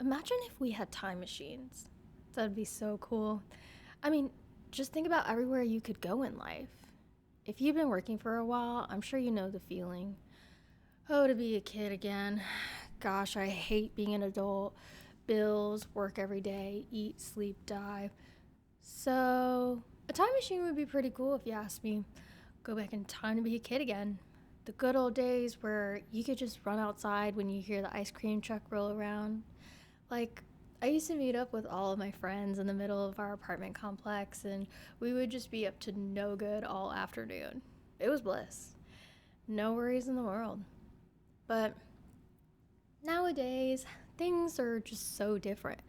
Imagine if we had time machines. That'd be so cool. I mean, just think about everywhere you could go in life. If you've been working for a while, I'm sure you know the feeling. Oh, to be a kid again. Gosh, I hate being an adult. Bills, work every day, eat, sleep, die. So, a time machine would be pretty cool if you asked me. Go back in time to be a kid again. The good old days where you could just run outside when you hear the ice cream truck roll around. Like, I used to meet up with all of my friends in the middle of our apartment complex, and we would just be up to no good all afternoon. It was bliss. No worries in the world. But nowadays, things are just so different.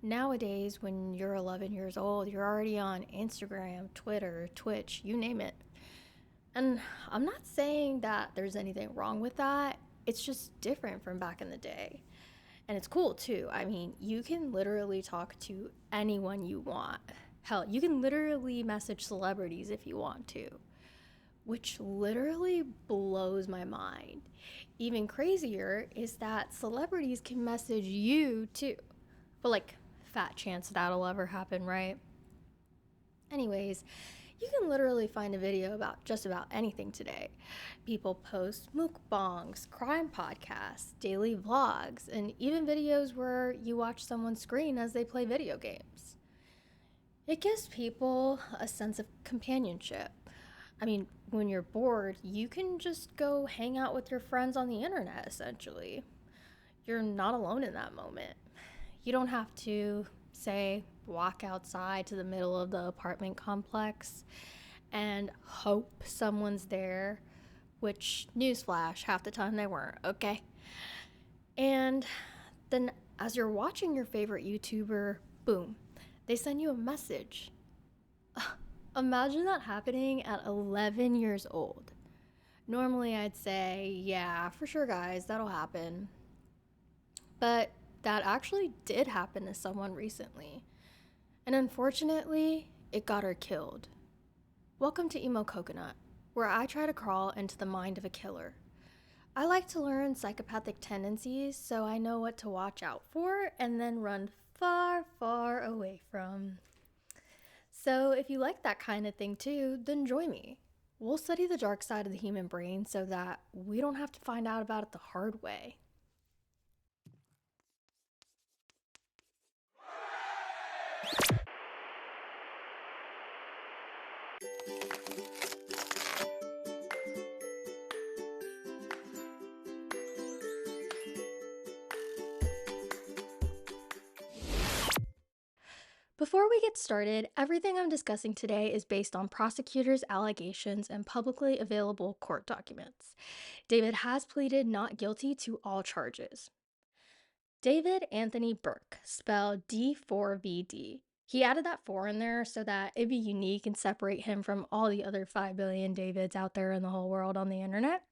Nowadays, when you're 11 years old, you're already on Instagram, Twitter, Twitch, you name it. And I'm not saying that there's anything wrong with that, it's just different from back in the day. And it's cool too. I mean, you can literally talk to anyone you want. Hell, you can literally message celebrities if you want to, which literally blows my mind. Even crazier is that celebrities can message you too. But like, fat chance that'll ever happen, right? Anyways, you can literally find a video about just about anything today. People post mukbangs, crime podcasts, daily vlogs, and even videos where you watch someone scream as they play video games. It gives people a sense of companionship. I mean, when you're bored, you can just go hang out with your friends on the internet, essentially. You're not alone in that moment. You don't have to, say, walk outside to the middle of the apartment complex and hope someone's there, which, newsflash, half the time they weren't, okay? And then as you're watching your favorite YouTuber, boom, they send you a message. Imagine that happening at 11 years old. Normally I'd say, yeah, for sure, guys, that'll happen. But that actually did happen to someone recently. And unfortunately, it got her killed. Welcome to Emo Coconut, where I try to crawl into the mind of a killer. I like to learn psychopathic tendencies so I know what to watch out for and then run far, far away from. So if you like that kind of thing too, then join me. We'll study the dark side of the human brain so that we don't have to find out about it the hard way. Before we get started, everything I'm discussing today is based on prosecutors' allegations and publicly available court documents. David has pleaded not guilty to all charges. David Anthony Burke, spelled D4vd. He added that 4 in there so that it'd be unique and separate him from all the other 5 billion Davids out there in the whole world on the internet.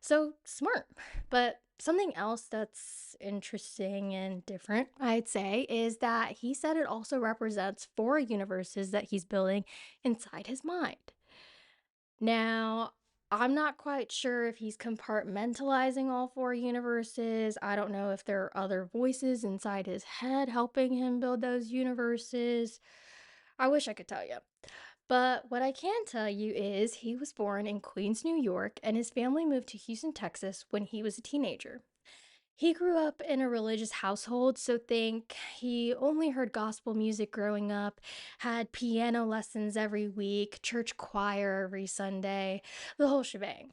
So smart. But something else that's interesting and different, I'd say, is that he said it also represents 4 universes that he's building inside his mind. Now, I'm not quite sure if he's compartmentalizing all 4 universes. I don't know if there are other voices inside his head helping him build those universes. I wish I could tell you. But what I can tell you is he was born in Queens, New York, and his family moved to Houston, Texas when he was a teenager. He grew up in a religious household, so think he only heard gospel music growing up, had piano lessons every week, church choir every Sunday, the whole shebang.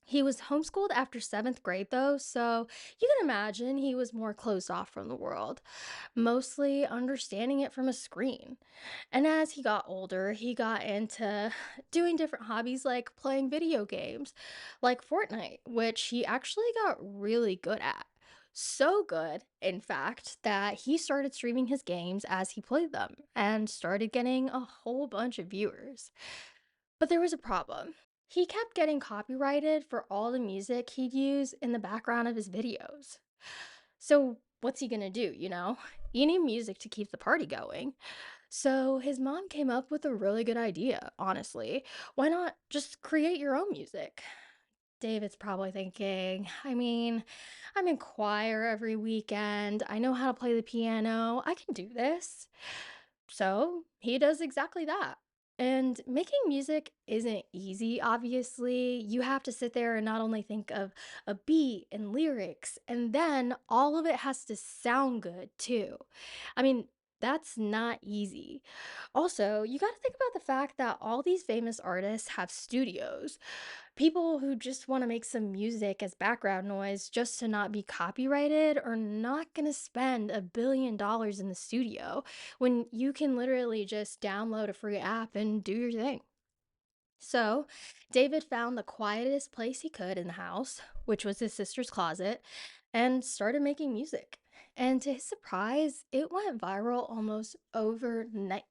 He was homeschooled after 7th grade, though, so you can imagine he was more closed off from the world, mostly understanding it from a screen. And as he got older, he got into doing different hobbies like playing video games, like Fortnite, which he actually got really good at. So good, in fact, that he started streaming his games as he played them and started getting a whole bunch of viewers. But there was a problem. He kept getting copyrighted for all the music he'd use in the background of his videos. So, what's he gonna do, you know? You need music to keep the party going. So, his mom came up with a really good idea, honestly. Why not just create your own music? David's probably thinking, I mean, I'm in choir every weekend. I know how to play the piano. I can do this. So he does exactly that. And making music isn't easy, obviously. You have to sit there and not only think of a beat and lyrics, and then all of it has to sound good too. I mean, that's not easy. Also, you got to think about the fact that all these famous artists have studios. People who just want to make some music as background noise just to not be copyrighted are not going to spend $1 billion in the studio when you can literally just download a free app and do your thing. So, David found the quietest place he could in the house, which was his sister's closet, and started making music. And to his surprise, it went viral almost overnight.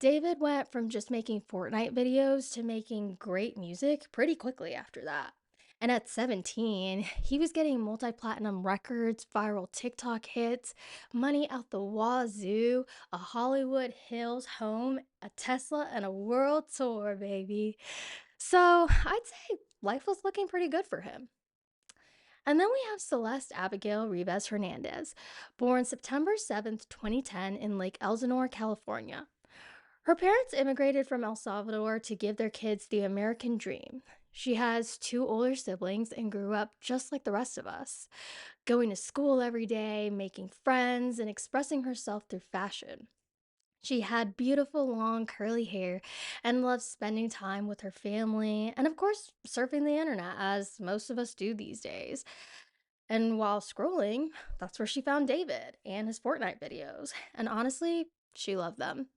David went from just making Fortnite videos to making great music pretty quickly after that. And at 17, he was getting multi platinum records, viral TikTok hits, money out the wazoo, a Hollywood Hills home, a Tesla, and a world tour, baby. So I'd say life was looking pretty good for him. And then we have Celeste Abigail Rivas Hernandez, born September 7th, 2010, in Lake Elsinore, California. Her parents immigrated from El Salvador to give their kids the American dream. She has two older siblings and grew up just like the rest of us, going to school every day, making friends, and expressing herself through fashion. She had beautiful long curly hair and loved spending time with her family and, of course, surfing the internet, as most of us do these days. And while scrolling, that's where she found David and his Fortnite videos. And honestly, she loved them.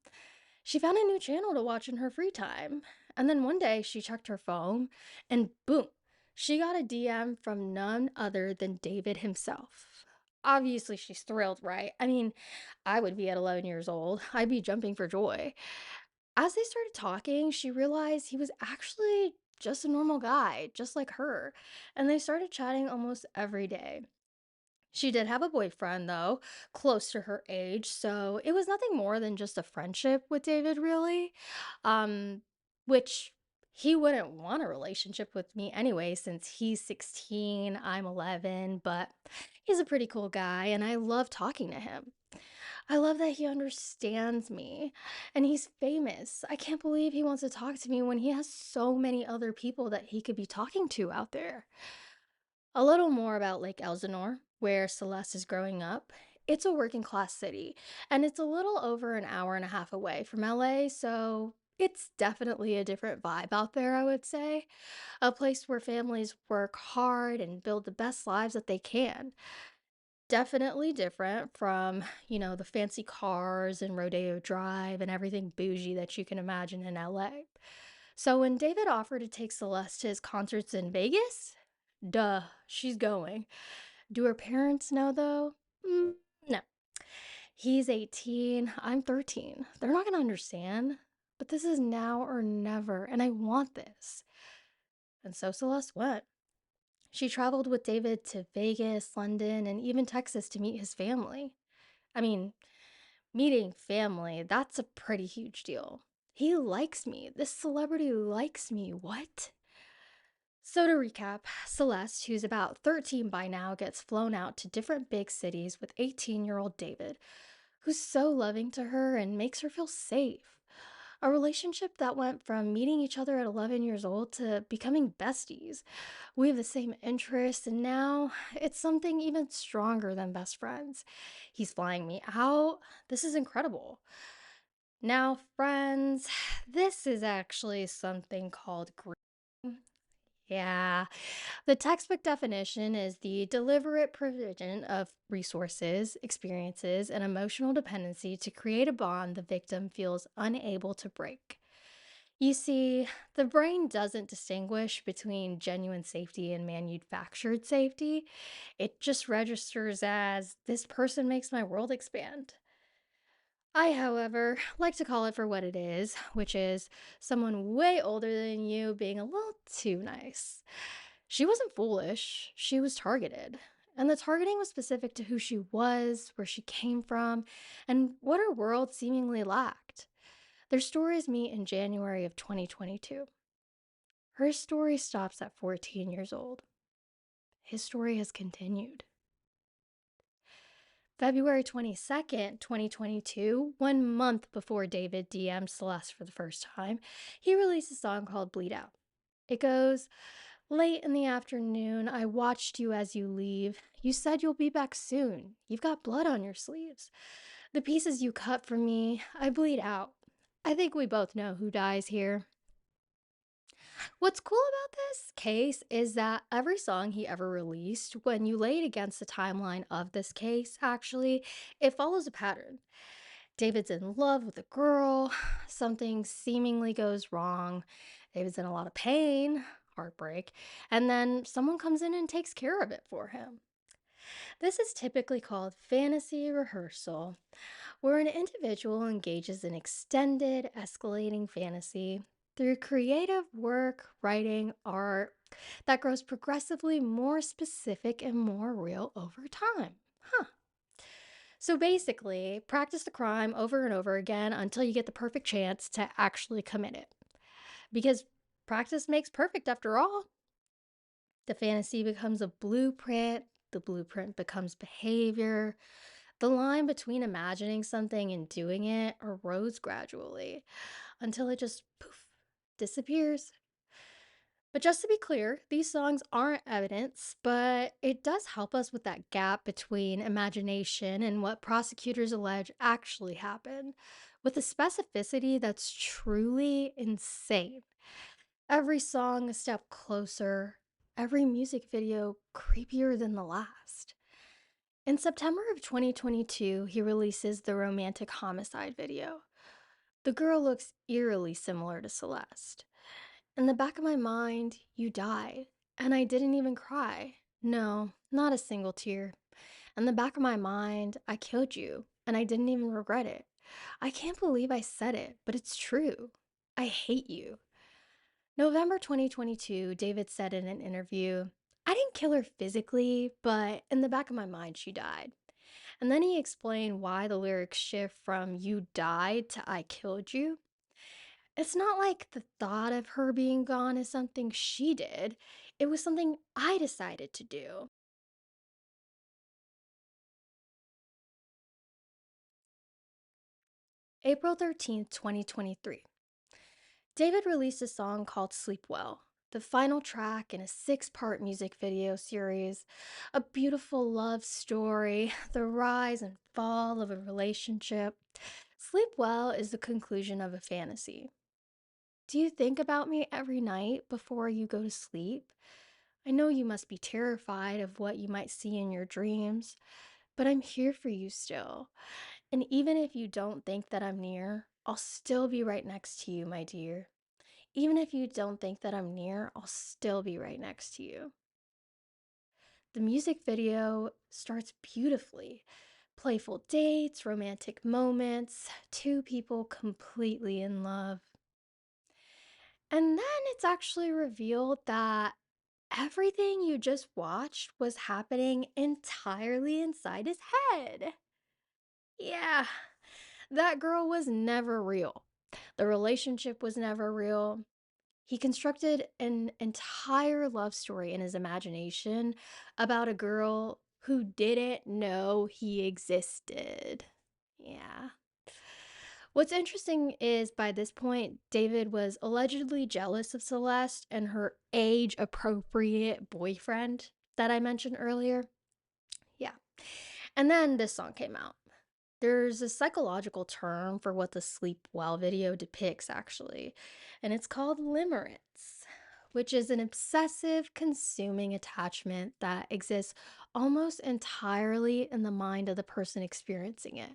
She found a new channel to watch in her free time. And then one day she checked her phone and boom, she got a DM from none other than David himself. Obviously, she's thrilled, right? I mean, I would be at 11 years old. I'd be jumping for joy. As they started talking, she realized he was actually just a normal guy, just like her. And they started chatting almost every day. She did have a boyfriend, though, close to her age, so it was nothing more than just a friendship with David, really. Um, which he wouldn't want a relationship with me anyway, since he's 16, I'm 11, but he's a pretty cool guy, and I love talking to him. I love that he understands me, and he's famous. I can't believe he wants to talk to me when he has so many other people that he could be talking to out there. A little more about Lake Elsinore, where Celeste is growing up. It's a working class city, and it's a little over an hour and a half away from LA, so it's definitely a different vibe out there, I would say. A place where families work hard and build the best lives that they can. Definitely different from, the fancy cars and Rodeo Drive and everything bougie that you can imagine in LA. So when David offered to take Celeste to his concerts in Vegas, duh, she's going. Do her parents know though? No. He's 18, I'm 13. They're not going to understand. But this is now or never, and I want this. And so Celeste went. She traveled with David to Vegas, London, and even Texas to meet his family. I mean, meeting family, that's a pretty huge deal. He likes me. This celebrity likes me. What? So, to recap, Celeste, who's about 13 by now, gets flown out to different big cities with 18-year-old David, who's so loving to her and makes her feel safe. A relationship that went from meeting each other at 11 years old to becoming besties. We have the same interests, and now it's something even stronger than best friends. He's flying me out. This is incredible. Now, friends, this is actually something called grief. Yeah, the textbook definition is the deliberate provision of resources, experiences, and emotional dependency to create a bond the victim feels unable to break. You see, the brain doesn't distinguish between genuine safety and manufactured safety. It just registers as this person makes my world expand. I, however, like to call it for what it is, which is someone way older than you being a little too nice. She wasn't foolish, she was targeted. And the targeting was specific to who she was, where she came from, and what her world seemingly lacked. Their stories meet in January of 2022. Her story stops at 14 years old. His story has continued. February 22nd, 2022, 1 month before David DM'd Celeste for the first time, he released a song called Bleed Out. It goes, late in the afternoon, I watched you as you leave. You said you'll be back soon. You've got blood on your sleeves. The pieces you cut from me, I bleed out. I think we both know who dies here. What's cool about this case is that every song he ever released, when you lay it against the timeline of this case, actually, it follows a pattern. David's in love with a girl, something seemingly goes wrong. David's in a lot of pain, heartbreak, and then someone comes in and takes care of it for him. This is typically called fantasy rehearsal, where an individual engages in extended, escalating fantasy through creative work, writing, art that grows progressively more specific and more real over time. Huh. So basically, practice the crime over and over again until you get the perfect chance to actually commit it. Because practice makes perfect after all. The fantasy becomes a blueprint, the blueprint becomes behavior. The line between imagining something and doing it erodes gradually until it just poof disappears. But just to be clear, these songs aren't evidence, but it does help us with that gap between imagination and what prosecutors allege actually happened, with a specificity that's truly insane. Every song a step closer, every music video creepier than the last. In September of 2022, he releases the romantic homicide video. The girl looks eerily similar to Celeste. In the back of my mind, you died, and I didn't even cry. No, not a single tear. In the back of my mind, I killed you, and I didn't even regret it. I can't believe I said it, but it's true. I hate you. November 2022, David said in an interview, I didn't kill her physically, but in the back of my mind, she died. And then he explained why the lyrics shift from you died to I killed you. It's not like the thought of her being gone is something she did, it was something I decided to do. April 13th, 2023. David released a song called Sleep Well, the final track in a 6 part music video series, a beautiful love story, the rise and fall of a relationship. Sleep Well is the conclusion of a fantasy. Do you think about me every night before you go to sleep? I know you must be terrified of what you might see in your dreams, but I'm here for you still. And even if you don't think that I'm near, I'll still be right next to you, my dear. Even if you don't think that I'm near, I'll still be right next to you. The music video starts beautifully. Playful dates, romantic moments, 2 people completely in love. And then it's actually revealed that everything you just watched was happening entirely inside his head. Yeah, that girl was never real. The relationship was never real. He constructed an entire love story in his imagination about a girl who didn't know he existed. Yeah. What's interesting is by this point, David was allegedly jealous of Celeste and her age appropriate boyfriend that I mentioned earlier. Yeah. And then this song came out. There's a psychological term for what the Sleep Well video depicts, actually, and it's called limerence, which is an obsessive, consuming attachment that exists almost entirely in the mind of the person experiencing it.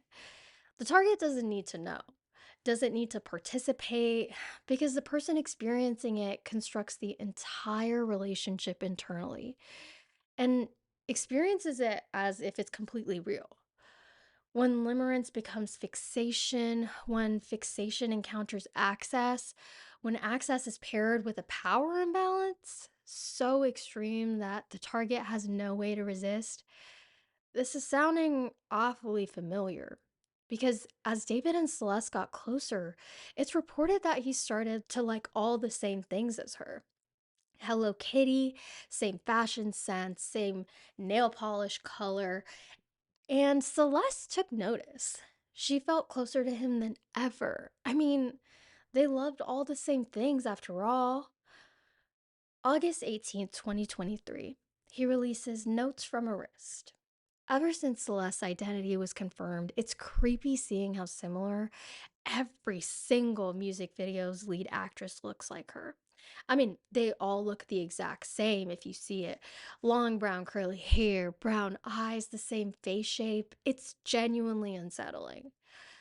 The target doesn't need to know, doesn't need to participate, because the person experiencing it constructs the entire relationship internally and experiences it as if it's completely real. When limerence becomes fixation, when fixation encounters access, when access is paired with a power imbalance so extreme that the target has no way to resist, this is sounding awfully familiar. Because as David and Celeste got closer, it's reported that he started to like all the same things as her. Hello Kitty, same fashion sense, same nail polish color. And Celeste took notice. She felt closer to him than ever. I mean, they loved all the same things after all. August 18th, 2023, he releases Notes from a Wrist. Ever since Celeste's identity was confirmed, it's creepy seeing how similar every single music video's lead actress looks like her. I mean, they all look the exact same if you see it. Long brown curly hair, brown eyes, the same face shape. It's genuinely unsettling.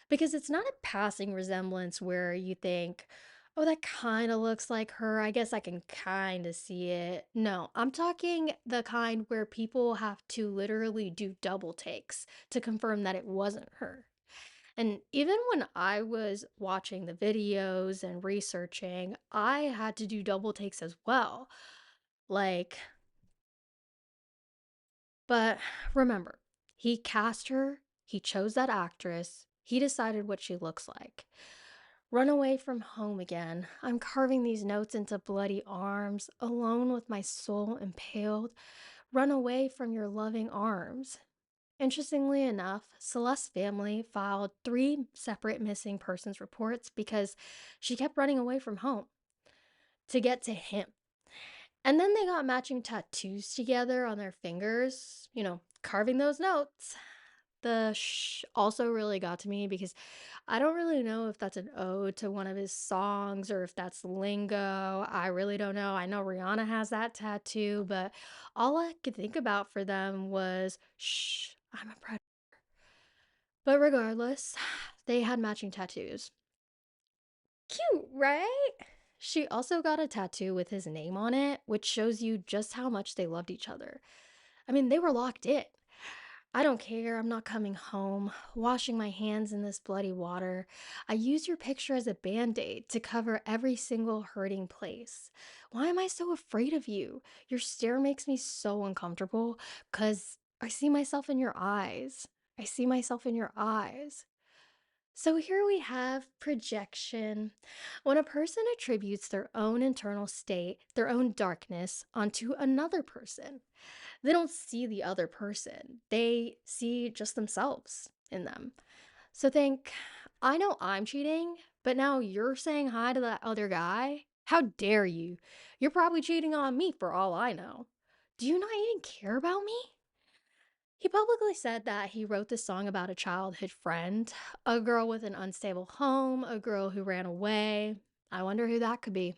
Because it's not a passing resemblance where you think, oh, that kind of looks like her. I guess I can kind of see it. No, I'm talking the kind where people have to literally do double takes to confirm that it wasn't her. And even when I was watching the videos and researching, I had to do double takes as well. Like, but remember, he cast her, he chose that actress, he decided what she looks like. Run away from home again. I'm carving these notes into bloody arms, alone with my soul impaled. Run away from your loving arms. Interestingly enough, Celeste's family filed three separate missing persons reports because she kept running away from home to get to him. And then they got matching tattoos together on their fingers, carving those notes. The also really got to me because I don't really know if that's an ode to one of his songs or if that's lingo. I really don't know. I know Rihanna has that tattoo, but all I could think about for them was, shh, I'm a predator. But regardless, they had matching tattoos. Cute, right? She also got a tattoo with his name on it, which shows you just how much they loved each other. I mean, they were locked in. I don't care, I'm not coming home. Washing my hands in this bloody water. I use your picture as a band aid to cover every single hurting place. Why am I so afraid of you? Your stare makes me so uncomfortable because I see myself in your eyes. I see myself in your eyes. So here we have projection. When a person attributes their own internal state, their own darkness, onto another person, they don't see the other person. They see just themselves in them. So think, I know I'm cheating, but now you're saying hi to that other guy? How dare you? You're probably cheating on me for all I know. Do you not even care about me? He publicly said that he wrote this song about a childhood friend, a girl with an unstable home, a girl who ran away. I wonder who that could be.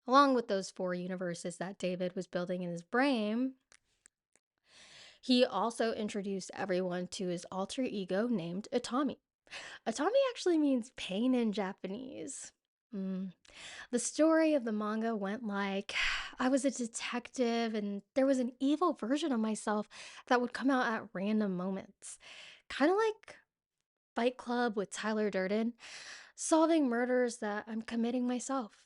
Along with those four universes that David was building in his brain, he also introduced everyone to his alter ego named Itami. Itami actually means pain in Japanese. Mm. The story of the manga went like I was a detective and there was an evil version of myself that would come out at random moments. Kind of like Fight Club with Tyler Durden, solving murders that I'm committing myself.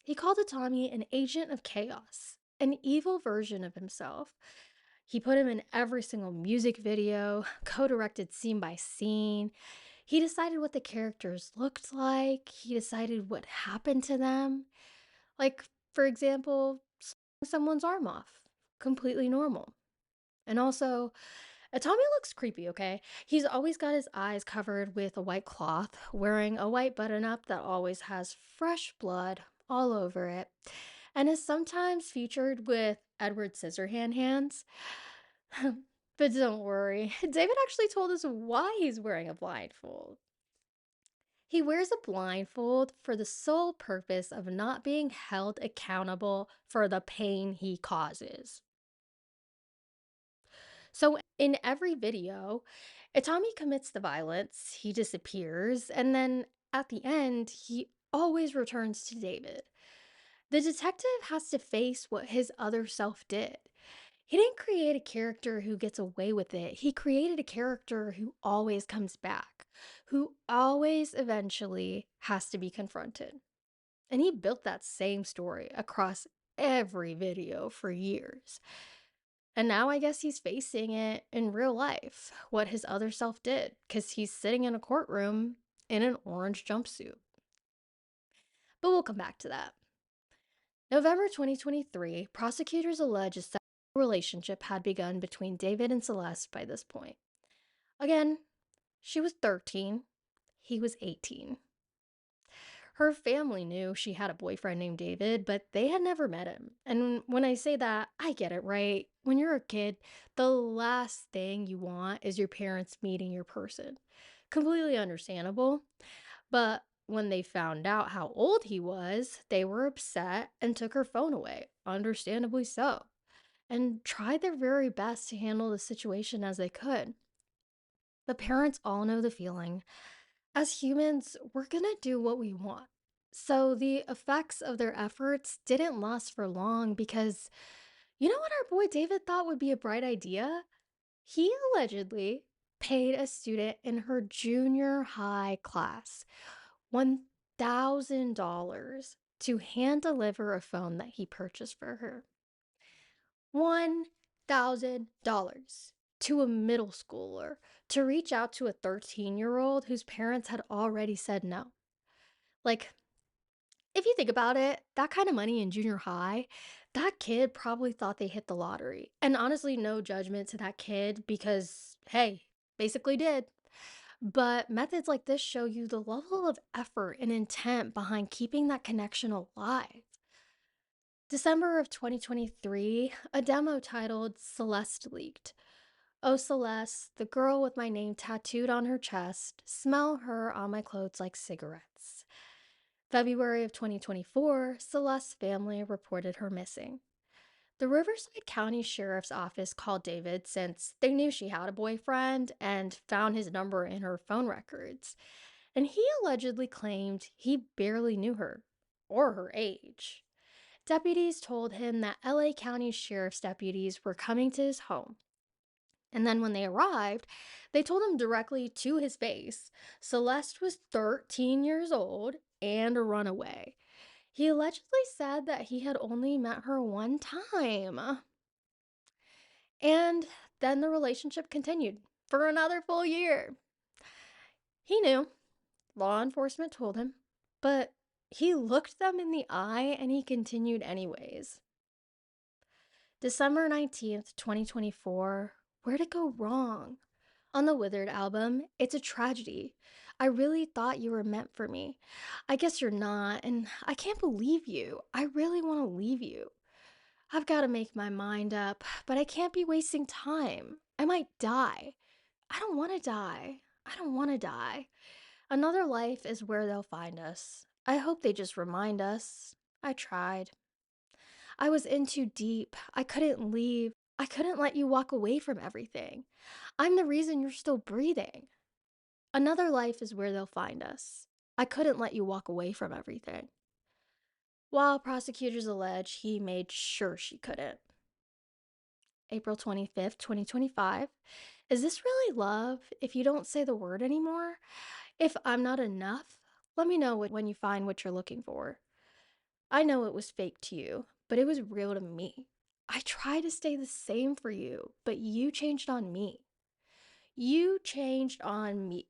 He called Itami an agent of chaos, an evil version of himself. He put him in every single music video, co directed scene by scene. He decided what the characters looked like, he decided what happened to them. Like, for example, sawing someone's arm off. Completely normal. And also, Tommy looks creepy, okay? He's always got his eyes covered with a white cloth, wearing a white button up that always has fresh blood all over it, and is sometimes featured with Edward Scissorhand hands. But don't worry, David actually told us why he's wearing a blindfold. He wears a blindfold for the sole purpose of not being held accountable for the pain he causes. So in every video, Itami commits the violence, he disappears, and then at the end, he always returns to David. The detective has to face what his other self did. He didn't create a character who gets away with it. He created a character who always comes back, who always eventually has to be confronted. And he built that same story across every video for years. And now I guess he's facing it in real life, what his other self did, because he's sitting in a courtroom in an orange jumpsuit. But we'll come back to that. November 2023, prosecutors allege a sexual relationship had begun between David and Celeste by this point. Again, she was 13, he was 18. Her family knew she had a boyfriend named David, but they had never met him. And when I say that, I get it, right? When you're a kid, the last thing you want is your parents meeting your person. Completely understandable. But when they found out how old he was, they were upset and took her phone away, understandably so, and tried their very best to handle the situation as they could. The parents all know the feeling. As humans, we're gonna do what we want. So the effects of their efforts didn't last for long because you know what our boy David thought would be a bright idea? He allegedly paid a student in her junior high class $1,000 to hand deliver a phone that he purchased for her. $1,000 to a middle schooler to reach out to a 13-year-old whose parents had already said no. Like, if you think about it, that kind of money in junior high, that kid probably thought they hit the lottery. And honestly, no judgment to that kid because, hey, basically did. But methods like this show you the level of effort and intent behind keeping that connection alive. December of 2023, a demo titled Celeste leaked. Oh, Celeste, the girl with my name tattooed on her chest, smell her on my clothes like cigarettes. February of 2024, Celeste's family reported her missing. The Riverside County Sheriff's Office called David since they knew she had a boyfriend and found his number in her phone records. And he allegedly claimed he barely knew her or her age. Deputies told him that LA County Sheriff's deputies were coming to his home. And then when they arrived, they told him directly to his face Celeste was 13 years old and a runaway. He allegedly said that he had only met her one time. And then the relationship continued for another full year. He knew, law enforcement told him, but he looked them in the eye and he continued anyways. December 19th, 2024, where'd it go wrong? On the Withered album, it's a tragedy. I really thought you were meant for me. I guess you're not, and I can't believe you. I really want to leave you. I've got to make my mind up, but I can't be wasting time. I might die. I don't want to die. I don't want to die. Another life is where they'll find us. I hope they just remind us. I tried. I was in too deep. I couldn't leave. I couldn't let you walk away from everything. I'm the reason you're still breathing. Another life is where they'll find us. I couldn't let you walk away from everything. While prosecutors allege he made sure she couldn't. April 25th, 2025. Is this really love if you don't say the word anymore? If I'm not enough, let me know when you find what you're looking for. I know it was fake to you, but it was real to me. I tried to stay the same for you, but you changed on me. You changed on me.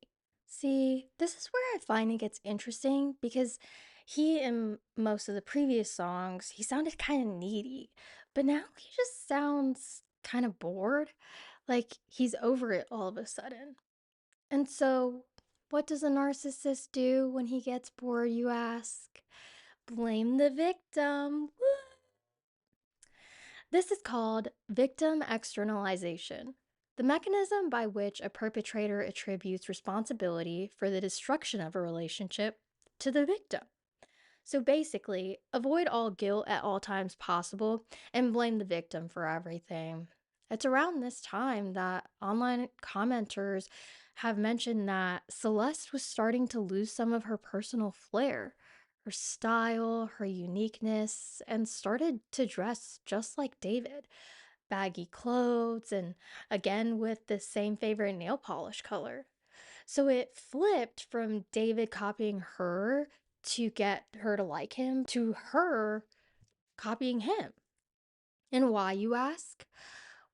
See, this is where I find it gets interesting because he, in most of the previous songs, he sounded kind of needy, but now he just sounds kind of bored, like he's over it all of a sudden. And so, what does a narcissist do when he gets bored, you ask? Blame the victim. Woo! This is called victim externalization, the mechanism by which a perpetrator attributes responsibility for the destruction of a relationship to the victim. So basically, avoid all guilt at all times possible and blame the victim for everything. It's around this time that online commenters have mentioned that Celeste was starting to lose some of her personal flair, her style, her uniqueness, and started to dress just like David. Baggy clothes, and again with the same favorite nail polish color. So it flipped from David copying her to get her to like him to her copying him. And why, you ask?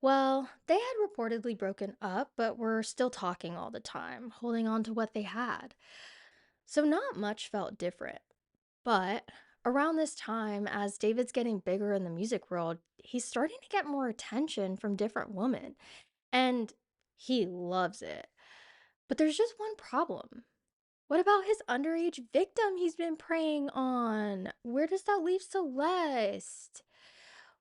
Well, they had reportedly broken up, but were still talking all the time, holding on to what they had. So not much felt different. But Around this time, as David's getting bigger in the music world, he's starting to get more attention from different women, and he loves it. But there's just one problem. What about his underage victim he's been preying on? Where does that leave Celeste?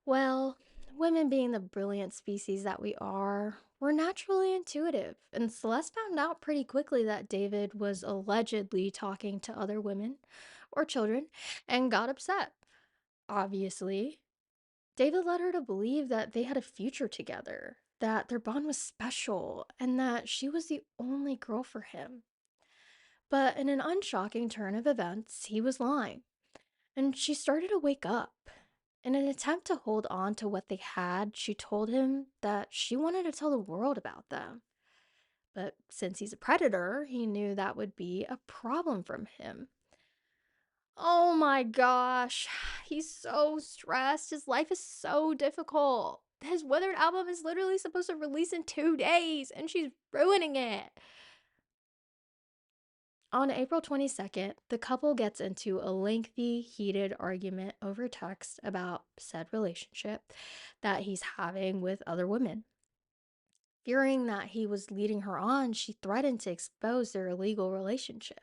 Well, women being the brilliant species that we are, we're naturally intuitive, and Celeste found out pretty quickly that David was allegedly talking to other women or children and got upset. Obviously, David led her to believe that they had a future together, that their bond was special, and that she was the only girl for him. But in an unshocking turn of events, he was lying, and she started to wake up. In an attempt to hold on to what they had, she told him that she wanted to tell the world about them. But since he's a predator, he knew that would be a problem from him. Oh my gosh, he's so stressed. His life is so difficult. His Withered album is literally supposed to release in 2 days, and she's ruining it. On April 22nd, the couple gets into a lengthy, heated argument over text about said relationship that he's having with other women. Fearing that he was leading her on, she threatened to expose their illegal relationship.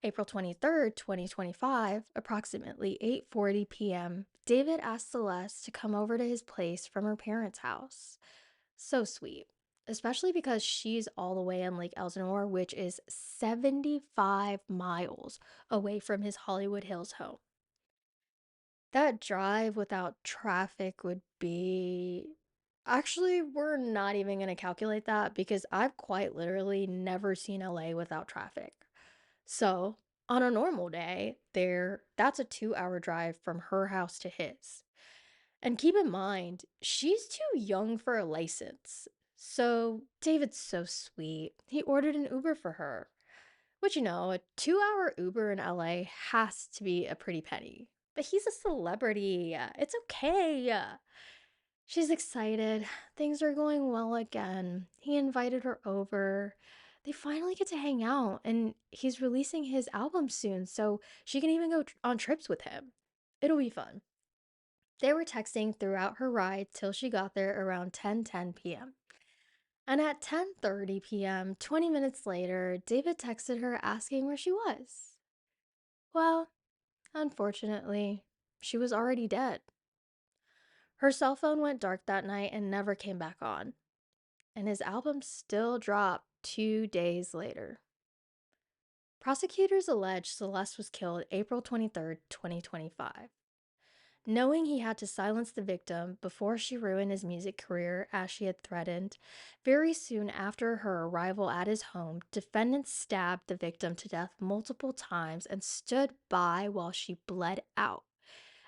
April 23rd, 2025, approximately 8:40 p.m., David asked Celeste to come over to his place from her parents' house. So sweet, especially because she's all the way in Lake Elsinore, which is 75 miles away from his Hollywood Hills home. That drive without traffic would be. Actually, we're not even going to calculate that because I've quite literally never seen LA without traffic. So, on a normal day, that's a 2-hour drive from her house to his. And keep in mind, she's too young for a license. So, David's so sweet. He ordered an Uber for her. Which, a 2-hour Uber in LA has to be a pretty penny. But he's a celebrity. It's okay. She's excited. Things are going well again. He invited her over. They finally get to hang out, and he's releasing his album soon, so she can even go on trips with him. It'll be fun. They were texting throughout her ride till she got there around 10:10 p.m. And at 10:30 p.m., 20 minutes later, David texted her asking where she was. Well, unfortunately, she was already dead. Her cell phone went dark that night and never came back on. And his album still dropped 2 days later. Prosecutors allege Celeste was killed April 23rd, 2025. Knowing he had to silence the victim before she ruined his music career as she had threatened, very soon after her arrival at his home, defendants stabbed the victim to death multiple times and stood by while she bled out.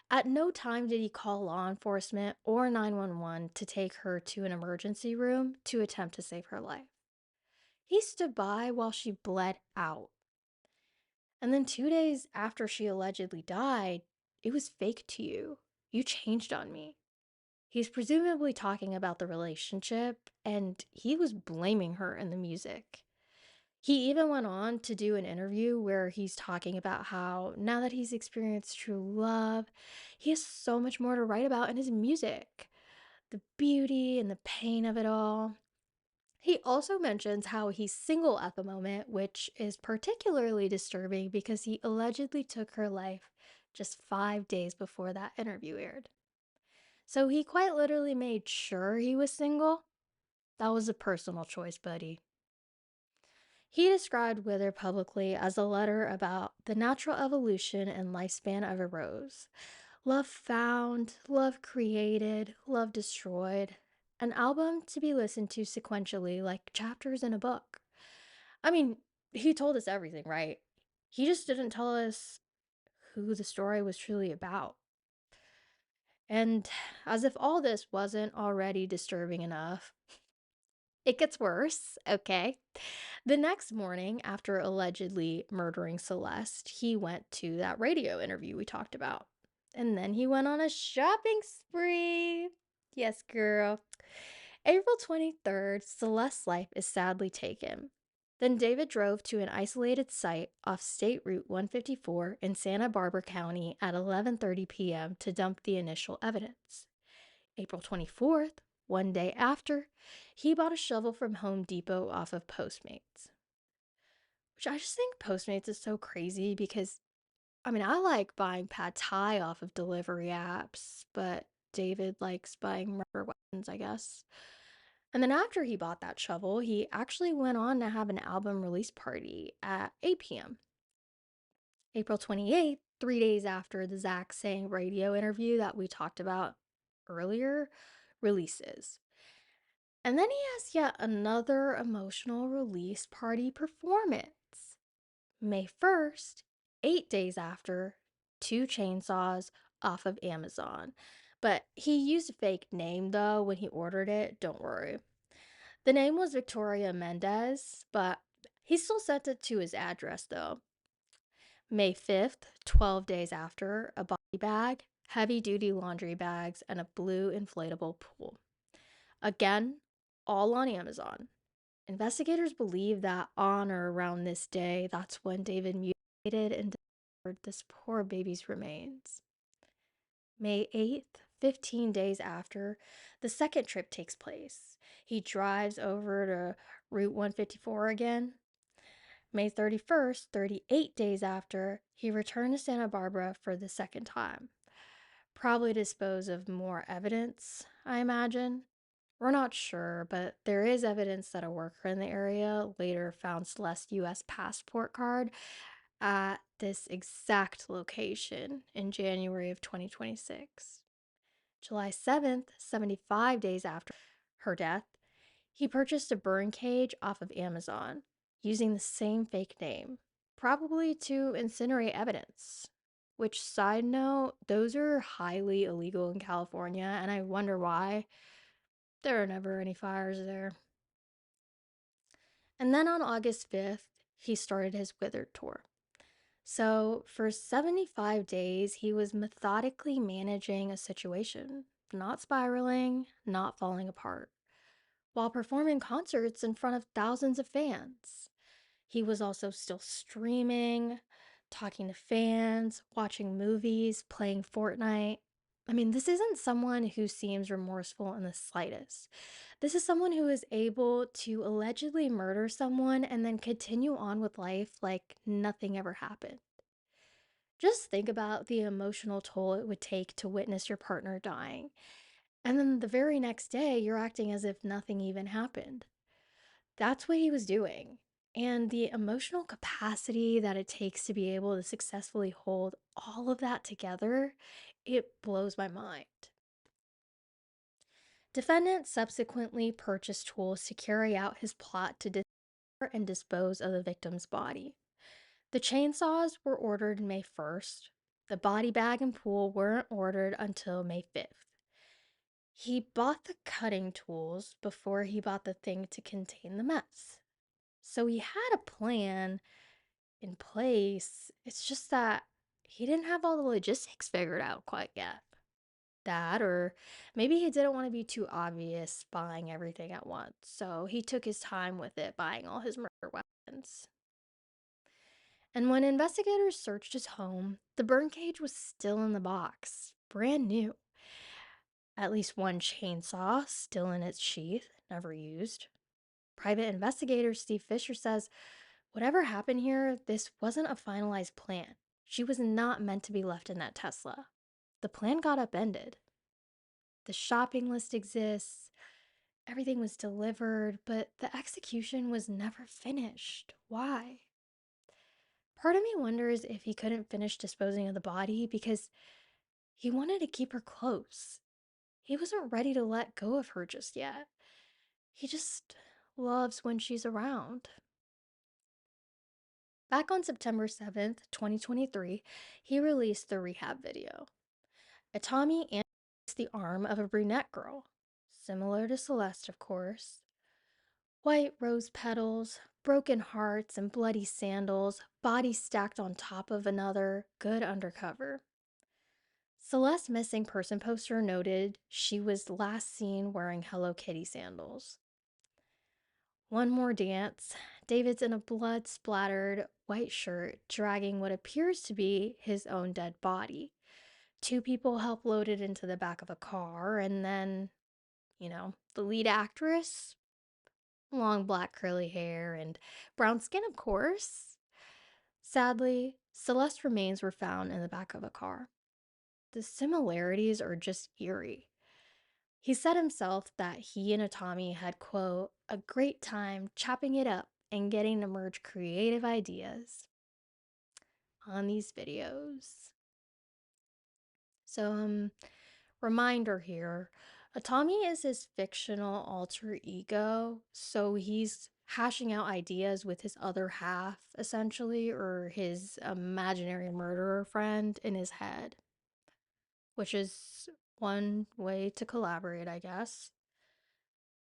At no time did he call law enforcement or 911 to take her to an emergency room to attempt to save her life. He stood by while she bled out. And then 2 days after she allegedly died, it was fake to you. You changed on me. He's presumably talking about the relationship, and he was blaming her in the music. He even went on to do an interview where he's talking about how now that he's experienced true love, he has so much more to write about in his music. The beauty and the pain of it all. He also mentions how he's single at the moment, which is particularly disturbing because he allegedly took her life just 5 days before that interview aired. So he quite literally made sure he was single. That was a personal choice, buddy. He described Wither publicly as a letter about the natural evolution and lifespan of a rose. Love found, love created, love destroyed. An album to be listened to sequentially like chapters in a book. I mean, he told us everything, right? He just didn't tell us who the story was truly about. And as if all this wasn't already disturbing enough, it gets worse, okay? The next morning, after allegedly murdering Celeste, he went to that radio interview we talked about. And then he went on a shopping spree. Yes, girl. April 23rd, Celeste's life is sadly taken. Then David drove to an isolated site off State Route 154 in Santa Barbara County at 11:30 p.m. to dump the initial evidence. April 24th, one day after, he bought a shovel from Home Depot off of Postmates. Which I just think Postmates is so crazy because, I like buying pad thai off of delivery apps, but David likes buying murder weapons, I guess. And then after he bought that shovel, he actually went on to have an album release party at 8 p.m. April 28th, 3 days after the Zach Sang radio interview that we talked about earlier releases. And then he has yet another emotional release party performance. May 1st, 8 days after, 2 chainsaws off of Amazon. But he used a fake name though when he ordered it, don't worry. The name was Victoria Mendez, but he still sent it to his address though. May 5th, 12 days after, a body bag, heavy duty laundry bags, and a blue inflatable pool. Again, all on Amazon. Investigators believe that on or around this day, that's when David mutilated and discovered this poor baby's remains. May 8th, 15 days after, the second trip takes place. He drives over to Route 154 again. May 31st, 38 days after, he returned to Santa Barbara for the second time. Probably dispose of more evidence, I imagine. We're not sure, but there is evidence that a worker in the area later found Celeste's U.S. passport card at this exact location in January of 2026. July 7th, 75 days after her death, he purchased a burn cage off of Amazon using the same fake name, probably to incinerate evidence. Which, side note, those are highly illegal in California, and I wonder why. There are never any fires there. And then on August 5th, he started his Withered tour. So for 75 days, he was methodically managing a situation, not spiraling, not falling apart, while performing concerts in front of thousands of fans. He was also still streaming, talking to fans, watching movies, playing Fortnite. This isn't someone who seems remorseful in the slightest. This is someone who is able to allegedly murder someone and then continue on with life like nothing ever happened. Just think about the emotional toll it would take to witness your partner dying. And then the very next day, you're acting as if nothing even happened. That's what he was doing. And the emotional capacity that it takes to be able to successfully hold all of that together, it blows my mind. Defendant subsequently purchased tools to carry out his plot to dismember and dispose of the victim's body. The chainsaws were ordered May 1st. The body bag and pool weren't ordered until May 5th. He bought the cutting tools before he bought the thing to contain the mess. So he had a plan in place. It's just that he didn't have all the logistics figured out quite yet. That, or maybe he didn't want to be too obvious buying everything at once. So he took his time with it, buying all his murder weapons. And when investigators searched his home, the burn cage was still in the box, brand new. At least one chainsaw still in its sheath, never used. Private investigator Steve Fisher says, whatever happened here, this wasn't a finalized plan. She was not meant to be left in that Tesla. The plan got upended. The shopping list exists, everything was delivered, but the execution was never finished. Why? Part of me wonders if he couldn't finish disposing of the body because he wanted to keep her close. He wasn't ready to let go of her just yet. He just loves when she's around. Back on September 7th, 2023, he released the rehab video. Itami amputates the arm of a brunette girl, similar to Celeste, of course. White rose petals, broken hearts, and bloody sandals, body stacked on top of another, good undercover. Celeste's missing person poster noted she was last seen wearing Hello Kitty sandals. One more dance, David's in a blood splattered white shirt, dragging what appears to be his own dead body. Two people help load it into the back of a car, and then, the lead actress, long black curly hair and brown skin, of course. Sadly, Celeste's remains were found in the back of a car. The similarities are just eerie. He said himself that he and Itami had, quote, a great time chopping it up and getting to merge creative ideas on these videos. So, reminder here, Itami is his fictional alter ego, so he's hashing out ideas with his other half, essentially, or his imaginary murderer friend in his head, which is one way to collaborate, I guess.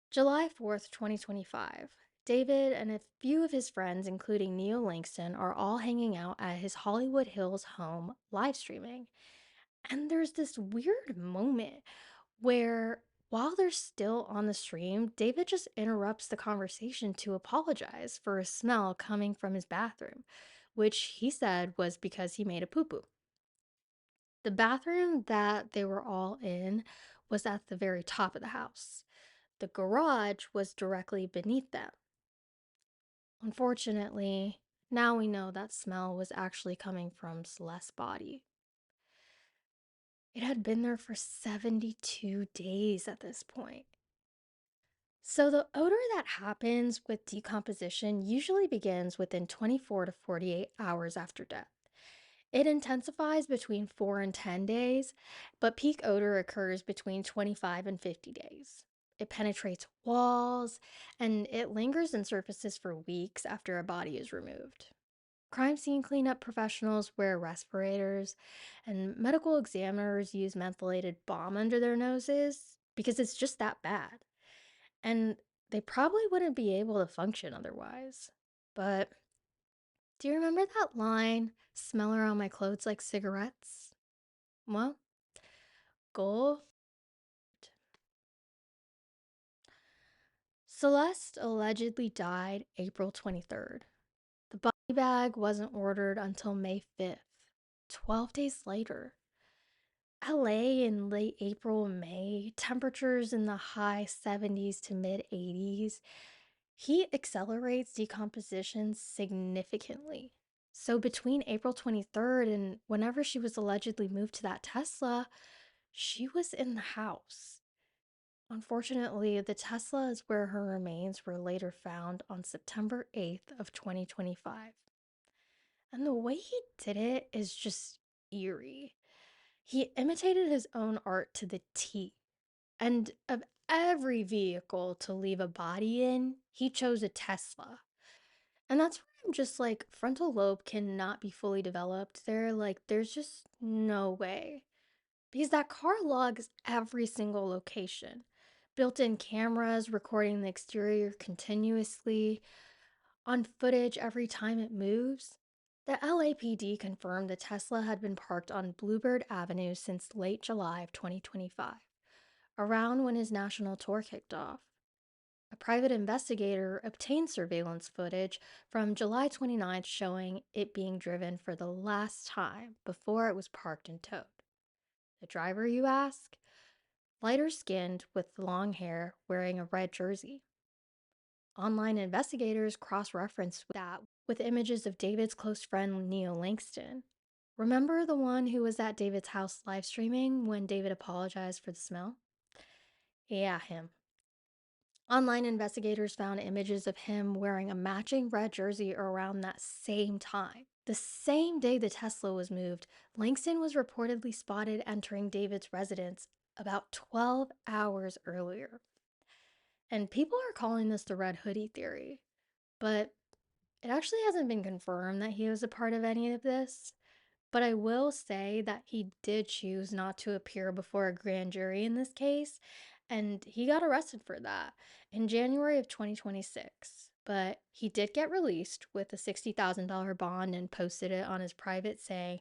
July 4th, 2025. David and a few of his friends, including Neil Langston, are all hanging out at his Hollywood Hills home live streaming. And there's this weird moment where, while they're still on the stream, David just interrupts the conversation to apologize for a smell coming from his bathroom, which he said was because he made a poo poo. The bathroom that they were all in was at the very top of the house. The garage was directly beneath them. Unfortunately, now we know that smell was actually coming from Celeste's body. It had been there for 72 days at this point. So, the odor that happens with decomposition usually begins within 24 to 48 hours after death. It intensifies between 4 and 10 days, but peak odor occurs between 25 and 50 days. It penetrates walls and it lingers in surfaces for weeks after a body is removed. Crime scene cleanup professionals wear respirators, and medical examiners use mentholated balm under their noses because it's just that bad. And they probably wouldn't be able to function otherwise. But do you remember that line, smell around my clothes like cigarettes? Well, go. Celeste allegedly died April 23rd. The body bag wasn't ordered until May 5th, 12 days later. LA in late April and May, temperatures in the high 70s to mid 80s. Heat accelerates decomposition significantly. So between April 23rd and whenever she was allegedly moved to that Tesla, she was in the house. Unfortunately, the Tesla is where her remains were later found on September 8th of 2025. And the way he did it is just eerie. He imitated his own art to the T. And of every vehicle to leave a body in, he chose a Tesla. And that's where I'm just like, frontal lobe cannot be fully developed there. Like, there's just no way. Because that car logs every single location. Built in cameras recording the exterior continuously, on footage every time it moves. The LAPD confirmed the Tesla had been parked on Bluebird Avenue since late July of 2025, around when his national tour kicked off. A private investigator obtained surveillance footage from July 29th showing it being driven for the last time before it was parked and towed. The driver, you ask? Lighter skinned with long hair, wearing a red jersey. Online investigators cross referenced that with images of David's close friend Neil Langston. Remember the one who was at David's house live streaming when David apologized for the smell? Yeah, him. Online investigators found images of him wearing a matching red jersey around that same time. The same day the Tesla was moved, Langston was reportedly spotted entering David's residence about 12 hours earlier. And people are calling this the red hoodie theory, but it actually hasn't been confirmed that he was a part of any of this. But I will say that he did choose not to appear before a grand jury in this case, and he got arrested for that in January of 2026. But he did get released with a $60,000 bond and posted it on his private saying,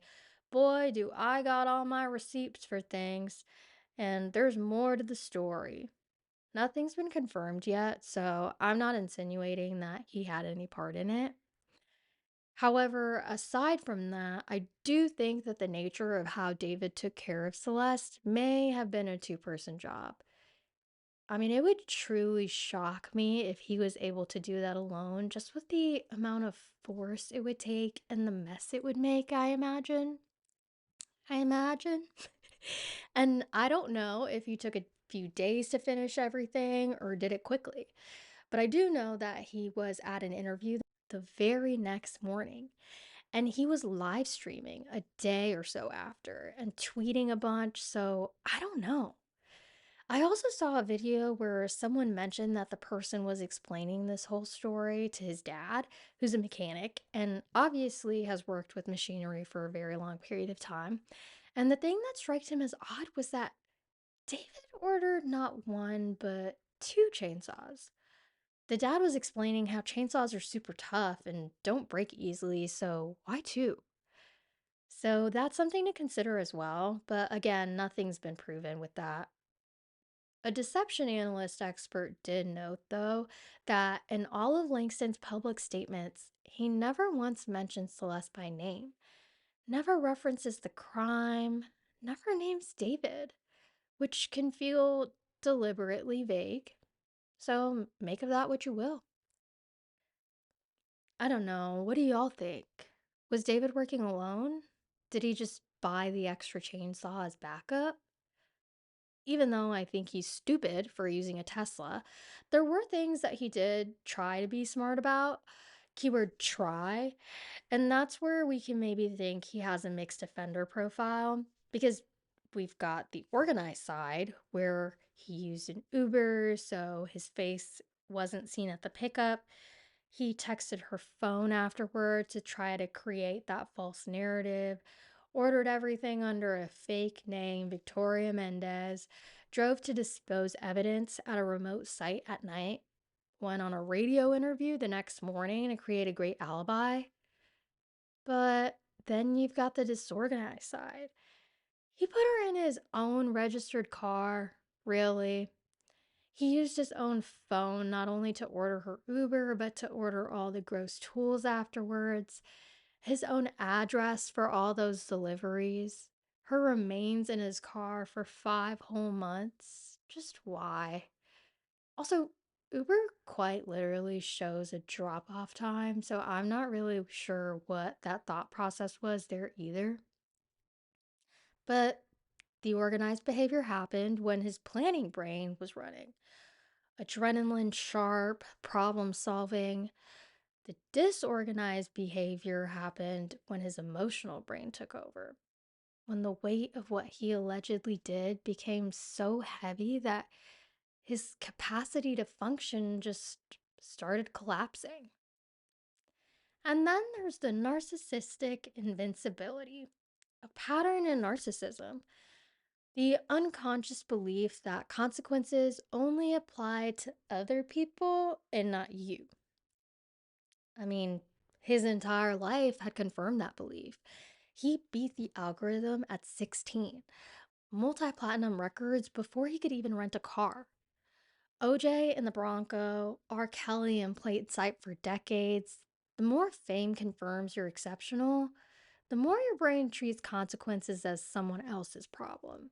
"Boy, do I got all my receipts for things, and there's more to the story." Nothing's been confirmed yet, so I'm not insinuating that he had any part in it. However, aside from that, I do think that the nature of how David took care of Celeste may have been a two-person job. I mean, it would truly shock me if he was able to do that alone, just with the amount of force it would take and the mess it would make, I imagine. I imagine. And I don't know if he took a few days to finish everything or did it quickly. But I do know that he was at an interview the very next morning and he was live streaming a day or so after and tweeting a bunch. So I don't know. I also saw a video where someone mentioned that the person was explaining this whole story to his dad, who's a mechanic and obviously has worked with machinery for a very long period of time. And the thing that struck him as odd was that David ordered not one, but two chainsaws. The dad was explaining how chainsaws are super tough and don't break easily, so why two? So that's something to consider as well, but again, nothing's been proven with that. A deception analyst expert did note, though, that in all of Langston's public statements, he never once mentions Celeste by name, never references the crime, never names David, which can feel deliberately vague. So make of that what you will. I don't know. What do y'all think? Was David working alone? Did he just buy the extra chainsaw as backup? Even though I think he's stupid for using a Tesla, there were things that he did try to be smart about. Keyword try. And that's where we can maybe think he has a mixed offender profile because we've got the organized side where he used an Uber, so his face wasn't seen at the pickup. He texted her phone afterward to try to create that false narrative, ordered everything under a fake name, Victoria Mendez, drove to dispose evidence at a remote site at night, went on a radio interview the next morning to create a great alibi. But then you've got the disorganized side. He put her in his own registered car, really. He used his own phone not only to order her Uber, but to order all the gross tools afterwards, his own address for all those deliveries, her remains in his car for 5 whole months. Just why? Also, Uber quite literally shows a drop off time, so I'm not really sure what that thought process was there either. But the organized behavior happened when his planning brain was running. Adrenaline sharp, problem solving. The disorganized behavior happened when his emotional brain took over. When the weight of what he allegedly did became so heavy that his capacity to function just started collapsing. And then there's the narcissistic invincibility, a pattern in narcissism. The unconscious belief that consequences only apply to other people and not you. I mean, his entire life had confirmed that belief. He beat the algorithm at 16, multi platinum records before he could even rent a car. OJ in the Bronco, R. Kelly in plain sight for decades. The more fame confirms you're exceptional, the more your brain treats consequences as someone else's problem.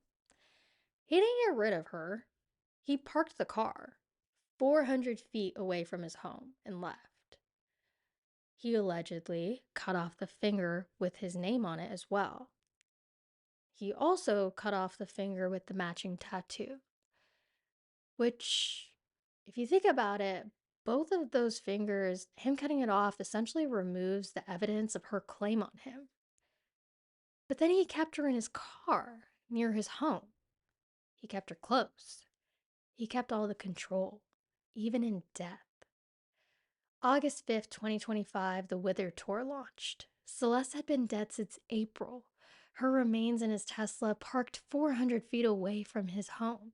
He didn't get rid of her. He parked the car 400 feet away from his home and left. He allegedly cut off the finger with his name on it as well. He also cut off the finger with the matching tattoo, which, if you think about it, both of those fingers, him cutting it off essentially removes the evidence of her claim on him. But then he kept her in his car near his home. He kept her close. He kept all the control, even in death. August 5th, 2025, the Wither Tour launched. Celeste had been dead since April. Her remains in his Tesla parked 400 feet away from his home.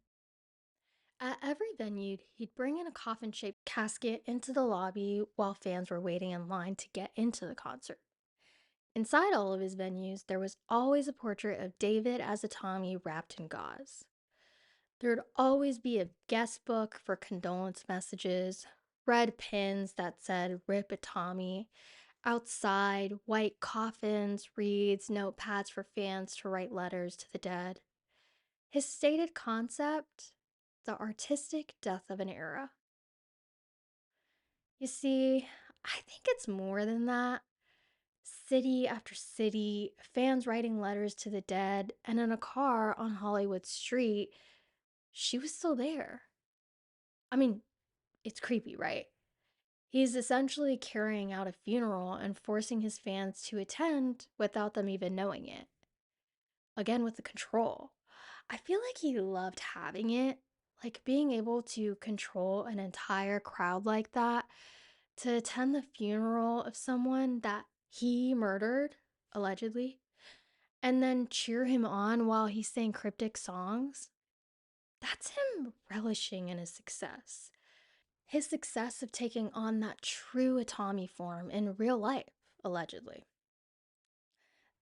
At every venue, he'd bring in a coffin shaped casket into the lobby while fans were waiting in line to get into the concert. Inside all of his venues, there was always a portrait of David as Itami wrapped in gauze. There'd always be a guest book for condolence messages, red pins that said "Rip Itami." Outside, white coffins, reeds, notepads for fans to write letters to the dead. His stated concept: the artistic death of an era. You see, I think it's more than that. City after city, fans writing letters to the dead, and in a car on Hollywood Street, she was still there. I mean, it's creepy, right? He's essentially carrying out a funeral and forcing his fans to attend without them even knowing it. Again, with the control. I feel like he loved having it, like being able to control an entire crowd like that to attend the funeral of someone that he murdered, allegedly, and then cheer him on while he sang cryptic songs. That's him relishing in his success. His success of taking on that true Itami form in real life, allegedly.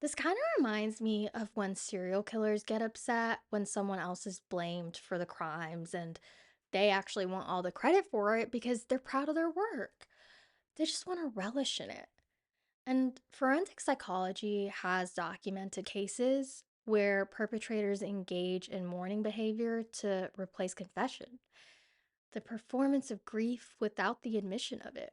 This kind of reminds me of when serial killers get upset when someone else is blamed for the crimes and they actually want all the credit for it because they're proud of their work. They just want to relish in it. And forensic psychology has documented cases where perpetrators engage in mourning behavior to replace confession, the performance of grief without the admission of it.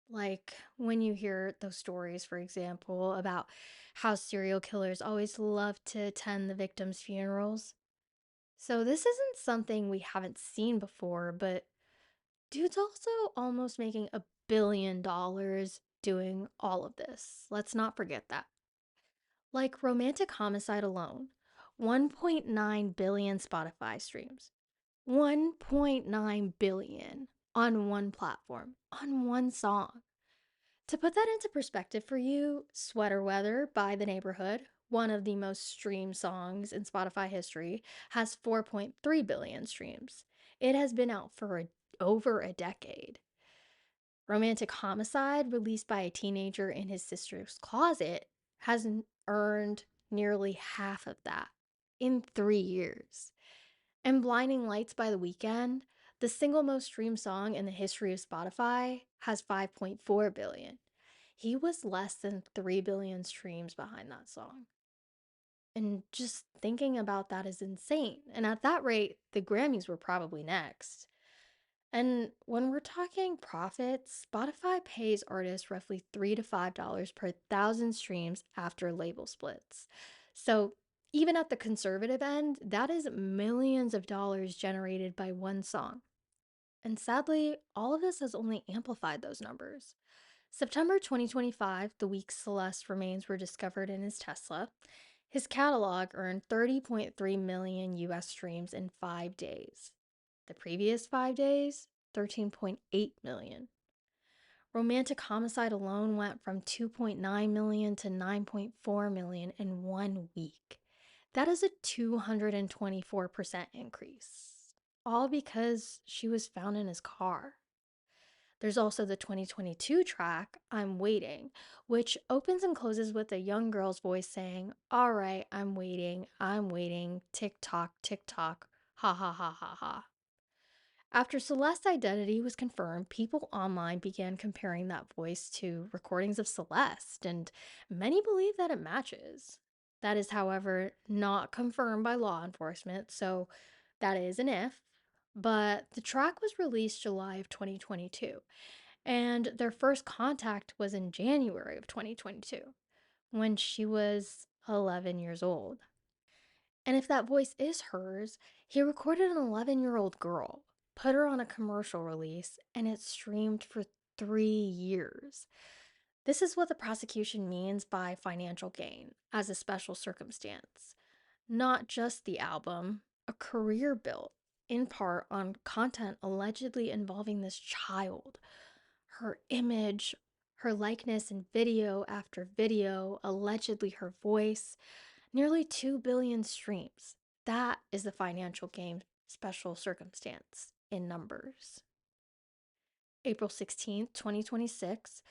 Like when you hear those stories, for example, about how serial killers always love to attend the victims' funerals. So, this isn't something we haven't seen before, but dude's also almost making $1 billion doing all of this. Let's not forget that. Like romantic homicide alone, 1.9 billion Spotify streams, 1.9 billion on one platform, on one song. To put that into perspective for you, Sweater Weather by The Neighborhood, one of the most streamed songs in Spotify history, has 4.3 billion streams. It has been out for over a decade. Romantic Homicide, released by a teenager in his sister's closet, has earned nearly half of that in 3 years. And Blinding Lights by The Weeknd, the single most streamed song in the history of Spotify, has 5.4 billion. He was less than 3 billion streams behind that song. And just thinking about that is insane. And at that rate, the Grammys were probably next. And when we're talking profits, Spotify pays artists roughly $3 to $5 per thousand streams after label splits. So even at the conservative end, that is millions of dollars generated by one song. And sadly, all of this has only amplified those numbers. September 2025, the week Celeste remains were discovered in his Tesla, his catalog earned 30.3 million US streams in 5 days. The previous 5 days, 13.8 million. Romantic Homicide alone went from 2.9 million to 9.4 million in 1 week. That is a 224% increase, all because she was found in his car. There's also the 2022 track, I'm Waiting, which opens and closes with a young girl's voice saying, "All right, I'm waiting, tick tock, ha ha ha ha ha." After Celeste's identity was confirmed, people online began comparing that voice to recordings of Celeste, and many believe that it matches. That is, however, not confirmed by law enforcement, so that is an if. But the track was released July of 2022, and their first contact was in January of 2022, when she was 11 years old. And if that voice is hers, he recorded an 11-year-old girl, put her on a commercial release, and it streamed for 3 years. This is what the prosecution means by financial gain as a special circumstance. Not just the album, a career built in part on content allegedly involving this child. Her image, her likeness in video after video, allegedly her voice, nearly 2 billion streams. That is the financial gain special circumstance in numbers. April 16th, 2026,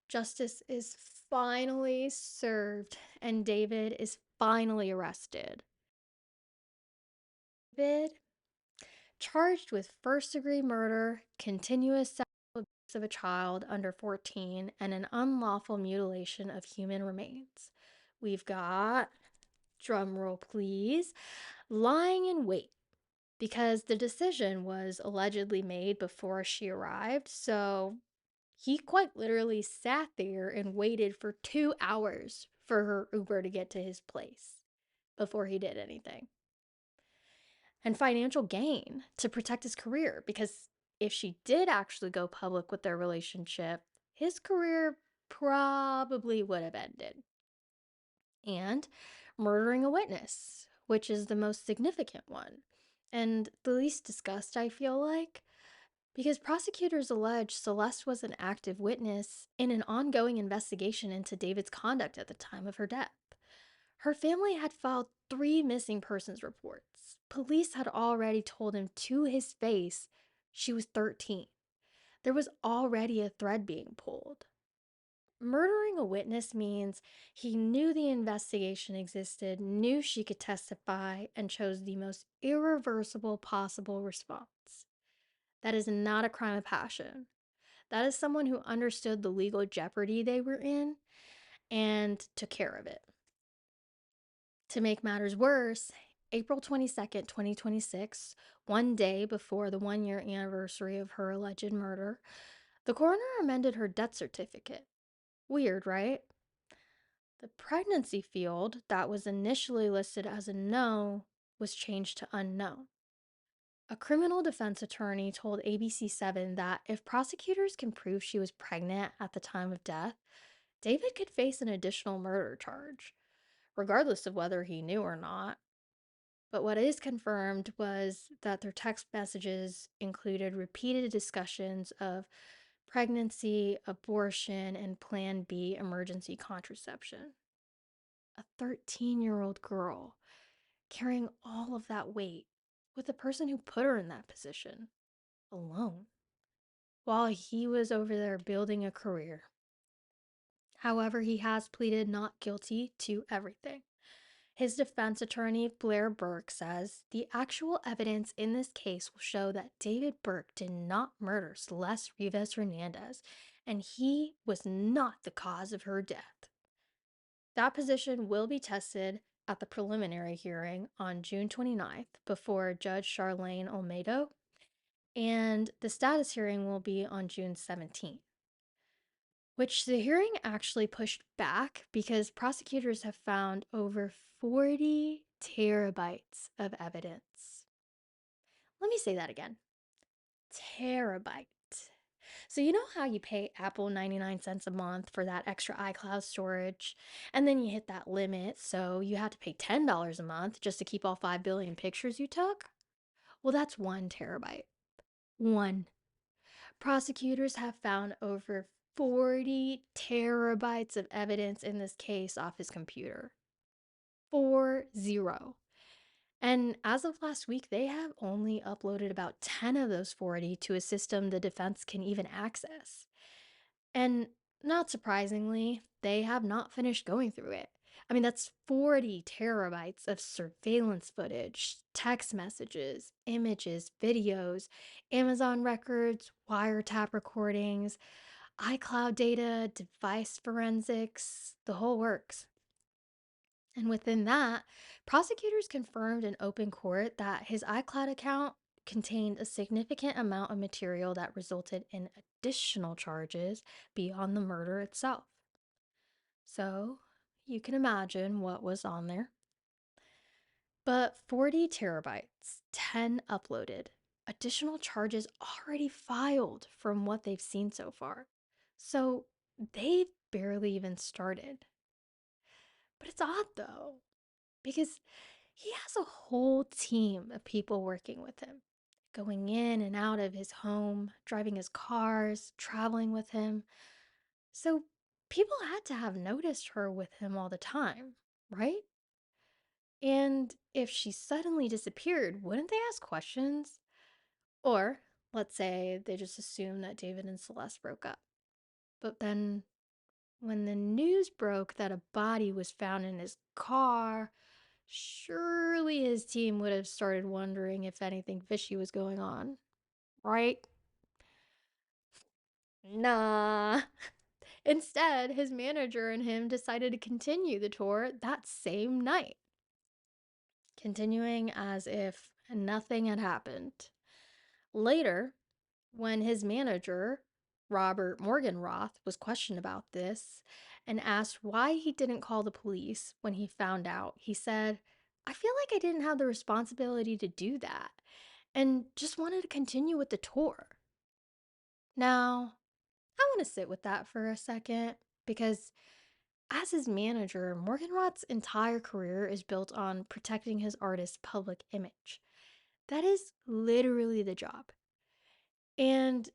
justice is finally served and David is finally arrested. David charged with first-degree murder, continuous sexual abuse of a child under 14, and an unlawful mutilation of human remains. We've got, drum roll please, lying in wait, because the decision was allegedly made before she arrived, so he quite literally sat there and waited for 2 hours for her Uber to get to his place before he did anything. And financial gain to protect his career, because if she did actually go public with their relationship, his career probably would have ended. And murdering a witness, which is the most significant one and the least discussed, I feel like, because prosecutors allege Celeste was an active witness in an ongoing investigation into David's conduct at the time of her death. Her family had filed 3 missing persons reports. Police had already told him to his face she was 13. There was already a thread being pulled. Murdering a witness means he knew the investigation existed, knew she could testify, and chose the most irreversible possible response. That is not a crime of passion. That is someone who understood the legal jeopardy they were in and took care of it. To make matters worse, April 22nd, 2026, one day before the 1 year anniversary of her alleged murder, the coroner amended her death certificate. Weird, right? The pregnancy field that was initially listed as a no was changed to unknown. A criminal defense attorney told ABC7 that if prosecutors can prove she was pregnant at the time of death, David could face an additional murder charge, regardless of whether he knew or not. But what is confirmed was that their text messages included repeated discussions of pregnancy, abortion, and Plan B emergency contraception. A 13-year-old girl carrying all of that weight with the person who put her in that position alone while he was over there building a career. However, he has pleaded not guilty to everything. His defense attorney, Blair Burke, says the actual evidence in this case will show that David Burke did not murder Celeste Rivas Hernandez, and he was not the cause of her death. That position will be tested at the preliminary hearing on June 29th before Judge Charlene Olmedo, and the status hearing will be on June 17th. Which the hearing actually pushed back because prosecutors have found over 40 terabytes of evidence. Let me say that again. Terabyte. So you know how you pay Apple 99 cents a month for that extra iCloud storage, and then you hit that limit, so you have to pay $10 a month just to keep all 5 billion pictures you took? Well, that's 1 terabyte. One. Prosecutors have found over 40 terabytes of evidence in this case off his computer. 40. And as of last week, they have only uploaded about 10 of those 40 to a system the defense can even access. And not surprisingly, they have not finished going through it. I mean, that's 40 terabytes of surveillance footage, text messages, images, videos, Amazon records, wiretap recordings, iCloud data, device forensics, the whole works. And within that, prosecutors confirmed in open court that his iCloud account contained a significant amount of material that resulted in additional charges beyond the murder itself. So, you can imagine what was on there. But 40 terabytes, 10 uploaded, additional charges already filed from what they've seen so far. So, they've barely even started. But it's odd though, because he has a whole team of people working with him, going in and out of his home, driving his cars, traveling with him. So people had to have noticed her with him all the time, right? And if she suddenly disappeared, wouldn't they ask questions? Or, let's say they just assume that David and Celeste broke up. But then when the news broke that a body was found in his car surely his team would have started wondering if anything fishy was going on, right? Nah. Instead, his manager and him decided to continue the tour that same night, continuing as if nothing had happened. Later, when his manager, Robert Morganroth, was questioned about this and asked why he didn't call the police when he found out, he said, I feel like I didn't have the responsibility to do that and just wanted to continue with the tour. Now, I want to sit with that for a second because as his manager, Morganroth's entire career is built on protecting his artist's public image. That is literally the job. And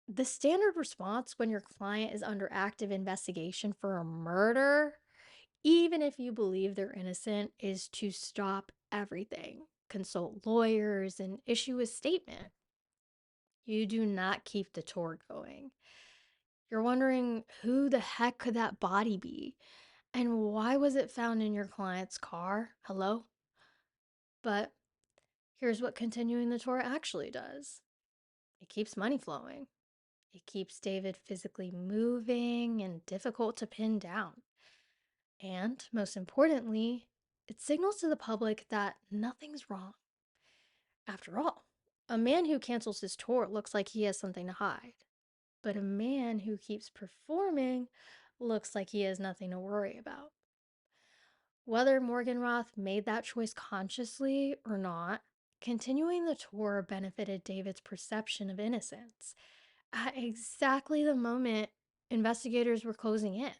the standard response when your client is under active investigation for a murder, even if you believe they're innocent, is to stop everything, consult lawyers, and issue a statement. You do not keep the tour going. You're wondering who the heck could that body be? And why was it found in your client's car? Hello? But here's what continuing the tour actually does it keeps money flowing. It keeps David physically moving and difficult to pin down. And most importantly, it signals to the public that nothing's wrong. After all, a man who cancels his tour looks like he has something to hide. But a man who keeps performing looks like he has nothing to worry about. Whether Morganroth made that choice consciously or not, continuing the tour benefited David's perception of innocence at exactly the moment investigators were closing in.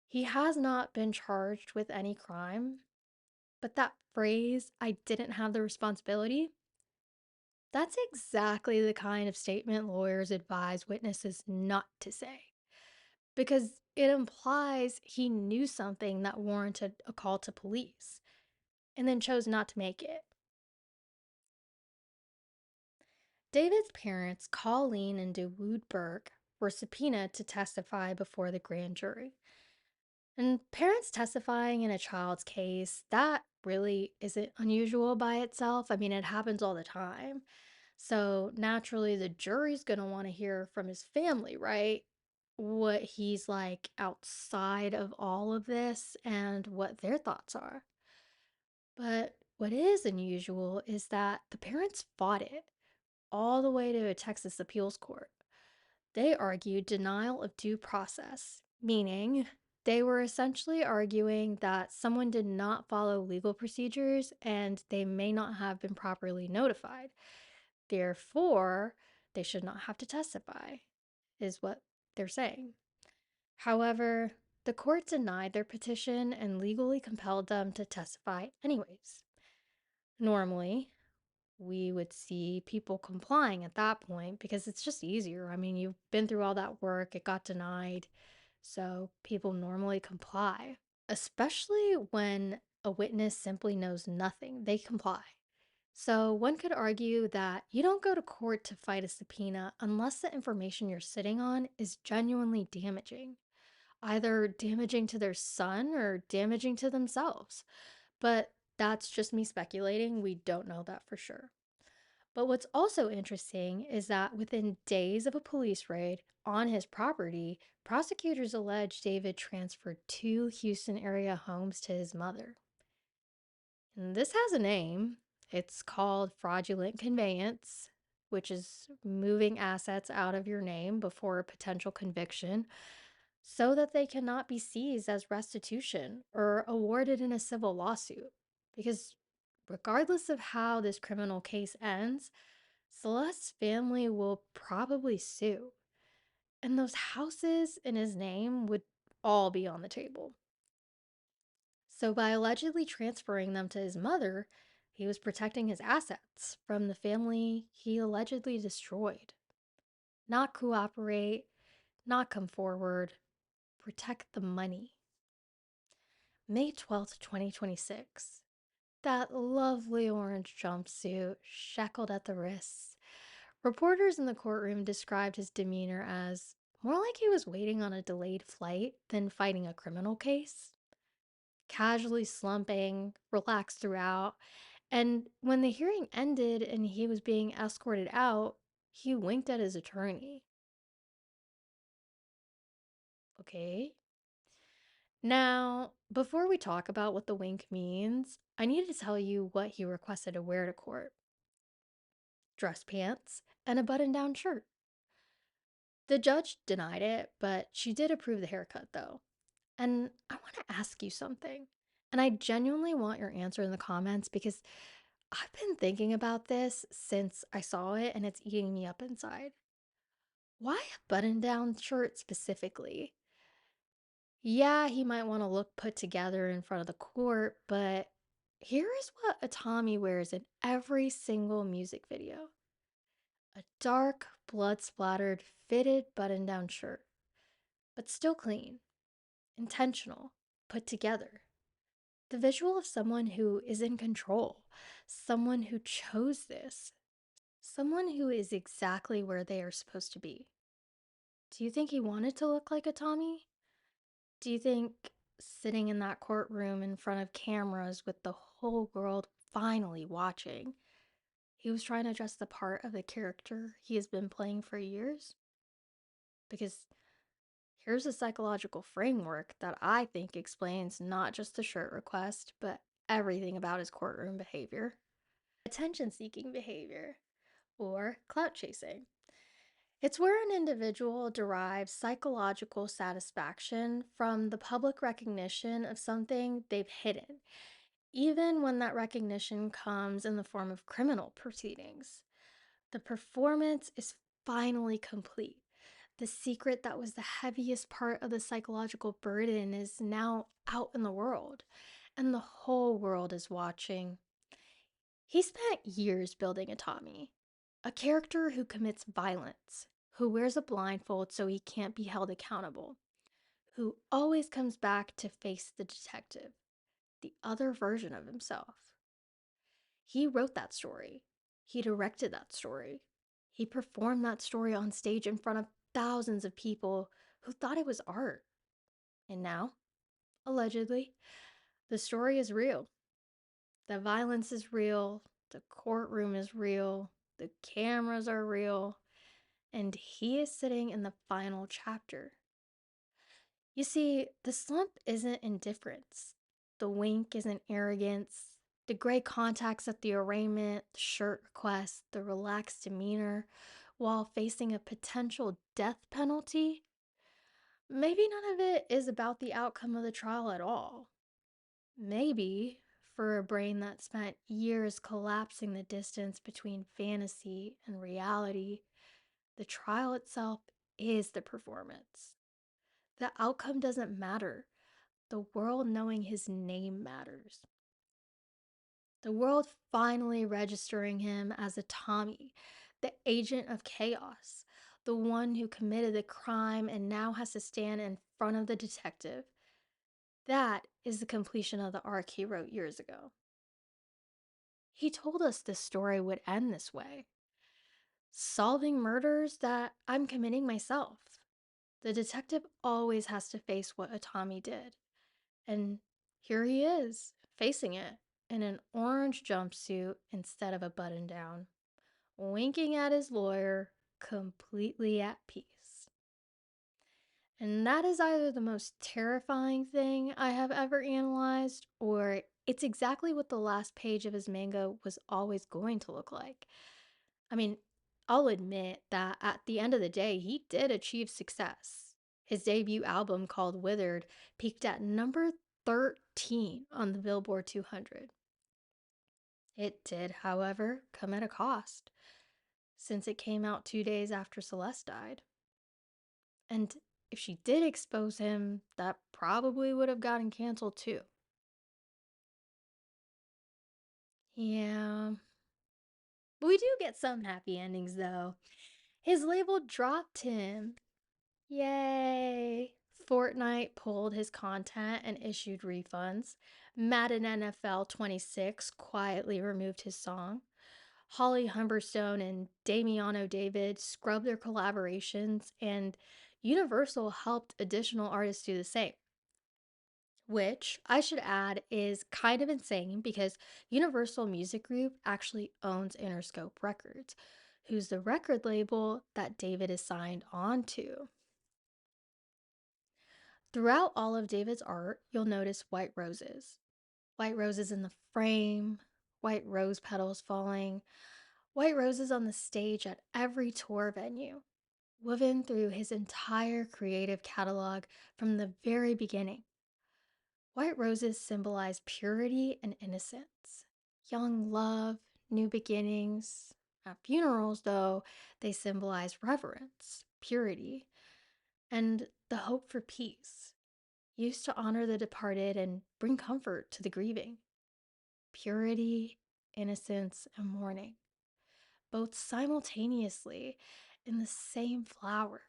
He has not been charged with any crime, but that phrase, I didn't have the responsibility, that's exactly the kind of statement lawyers advise witnesses not to say, because it implies he knew something that warranted a call to police and then chose not to make it. David's parents, Colleen and DeWood Burke, were subpoenaed to testify before the grand jury. And parents testifying in a child's case, that really isn't unusual by itself. I mean, it happens all the time. So naturally, the jury's going to want to hear from his family, right? What he's like outside of all of this and what their thoughts are. But what is unusual is that the parents fought it all the way to a Texas appeals court. They argued denial of due process, meaning they were essentially arguing that someone did not follow legal procedures and they may not have been properly notified. Therefore, they should not have to testify, is what they're saying. However, the court denied their petition and legally compelled them to testify anyways. Normally, we would see people complying at that point because it's just easier. I mean, you've been through all that work, it got denied, so people normally comply, especially when a witness simply knows nothing. They comply. So one could argue that you don't go to court to fight a subpoena unless the information you're sitting on is genuinely damaging, either damaging to their son or damaging to themselves. But that's just me speculating. We don't know that for sure. But what's also interesting is that within days of a police raid on his property, prosecutors allege David transferred two Houston area homes to his mother. And this has a name. It's called fraudulent conveyance, which is moving assets out of your name before a potential conviction so that they cannot be seized as restitution or awarded in a civil lawsuit. Because regardless of how this criminal case ends, Celeste's family will probably sue, and those houses in his name would all be on the table. So, by allegedly transferring them to his mother, he was protecting his assets from the family he allegedly destroyed. Not cooperate, not come forward, protect the money. May 12th, 2026. That lovely orange jumpsuit, shackled at the wrists. Reporters in the courtroom described his demeanor as more like he was waiting on a delayed flight than fighting a criminal case. casually slumping, relaxed throughout. And when the hearing ended and he was being escorted out, he winked at his attorney. Okay. Now, before we talk about what the wink means, I need to tell you what he requested to wear to court: dress pants and a button down shirt. The judge denied it, but she did approve the haircut, though. And I want to ask you something. And I genuinely want your answer in the comments because I've been thinking about this since I saw it and it's eating me up inside. Why a button down shirt specifically? Yeah, he might want to look put together in front of the court, but here is what Itami wears in every single music video: a dark, blood splattered, fitted button down shirt, but still clean, intentional, put together. The visual of someone who is in control, someone who chose this, someone who is exactly where they are supposed to be. Do you think he wanted to look like a Tommy? Do you think sitting in that courtroom in front of cameras with the whole world finally watching, he was trying to dress the part of the character he has been playing for years? Because here's a psychological framework that I think explains not just the shirt request, but everything about his courtroom behavior: attention seeking behavior, or clout chasing. It's where an individual derives psychological satisfaction from the public recognition of something they've hidden, even when that recognition comes in the form of criminal proceedings. The performance is finally complete. The secret that was the heaviest part of the psychological burden is now out in the world, and the whole world is watching. He spent years building a Tommy, a character who commits violence, who wears a blindfold so he can't be held accountable, who always comes back to face the detective, the other version of himself. He wrote that story. He directed that story. He performed that story on stage in front of thousands of people who thought it was art. And now, allegedly, the story is real. The violence is real. The courtroom is real. The cameras are real. And he is sitting in the final chapter. You see, the slump isn't indifference. The wink isn't arrogance. The gray contacts at the arraignment, the shirt request, the relaxed demeanor while facing a potential death penalty. Maybe none of it is about the outcome of the trial at all. Maybe, for a brain that spent years collapsing the distance between fantasy and reality, the trial itself is the performance. The outcome doesn't matter. The world knowing his name matters. The world finally registering him as a Tommy, the agent of chaos, the one who committed the crime and now has to stand in front of the detective. That is the completion of the arc he wrote years ago. He told us this story would end this way: solving murders that I'm committing myself. The detective always has to face what Itami did. And here he is, facing it, in an orange jumpsuit instead of a button down, winking at his lawyer, completely at peace. And that is either the most terrifying thing I have ever analyzed, or it's exactly what the last page of his manga was always going to look like. I mean, I'll admit that at the end of the day, he did achieve success. His debut album, called Withered, peaked at number 13 on the Billboard 200. It did, however, come at a cost, since it came out 2 days after Celeste died. And if she did expose him, that probably would have gotten canceled too. Yeah. But we do get some happy endings though. His label dropped him. Yay! Fortnite pulled his content and issued refunds. Madden NFL 26 quietly removed his song. Holly Humberstone and Damiano David scrubbed their collaborations, and Universal helped additional artists do the same. which I should add is kind of insane because Universal Music Group actually owns Interscope Records, who's the record label that David is signed on to. Throughout all of David's art, you'll notice white roses in the frame, white rose petals falling, white roses on the stage at every tour venue, woven through his entire creative catalog from the very beginning. White roses symbolize purity and innocence, young love, new beginnings. At funerals, though, they symbolize reverence, purity, and the hope for peace, used to honor the departed and bring comfort to the grieving. Purity, innocence, and mourning, both simultaneously in the same flower.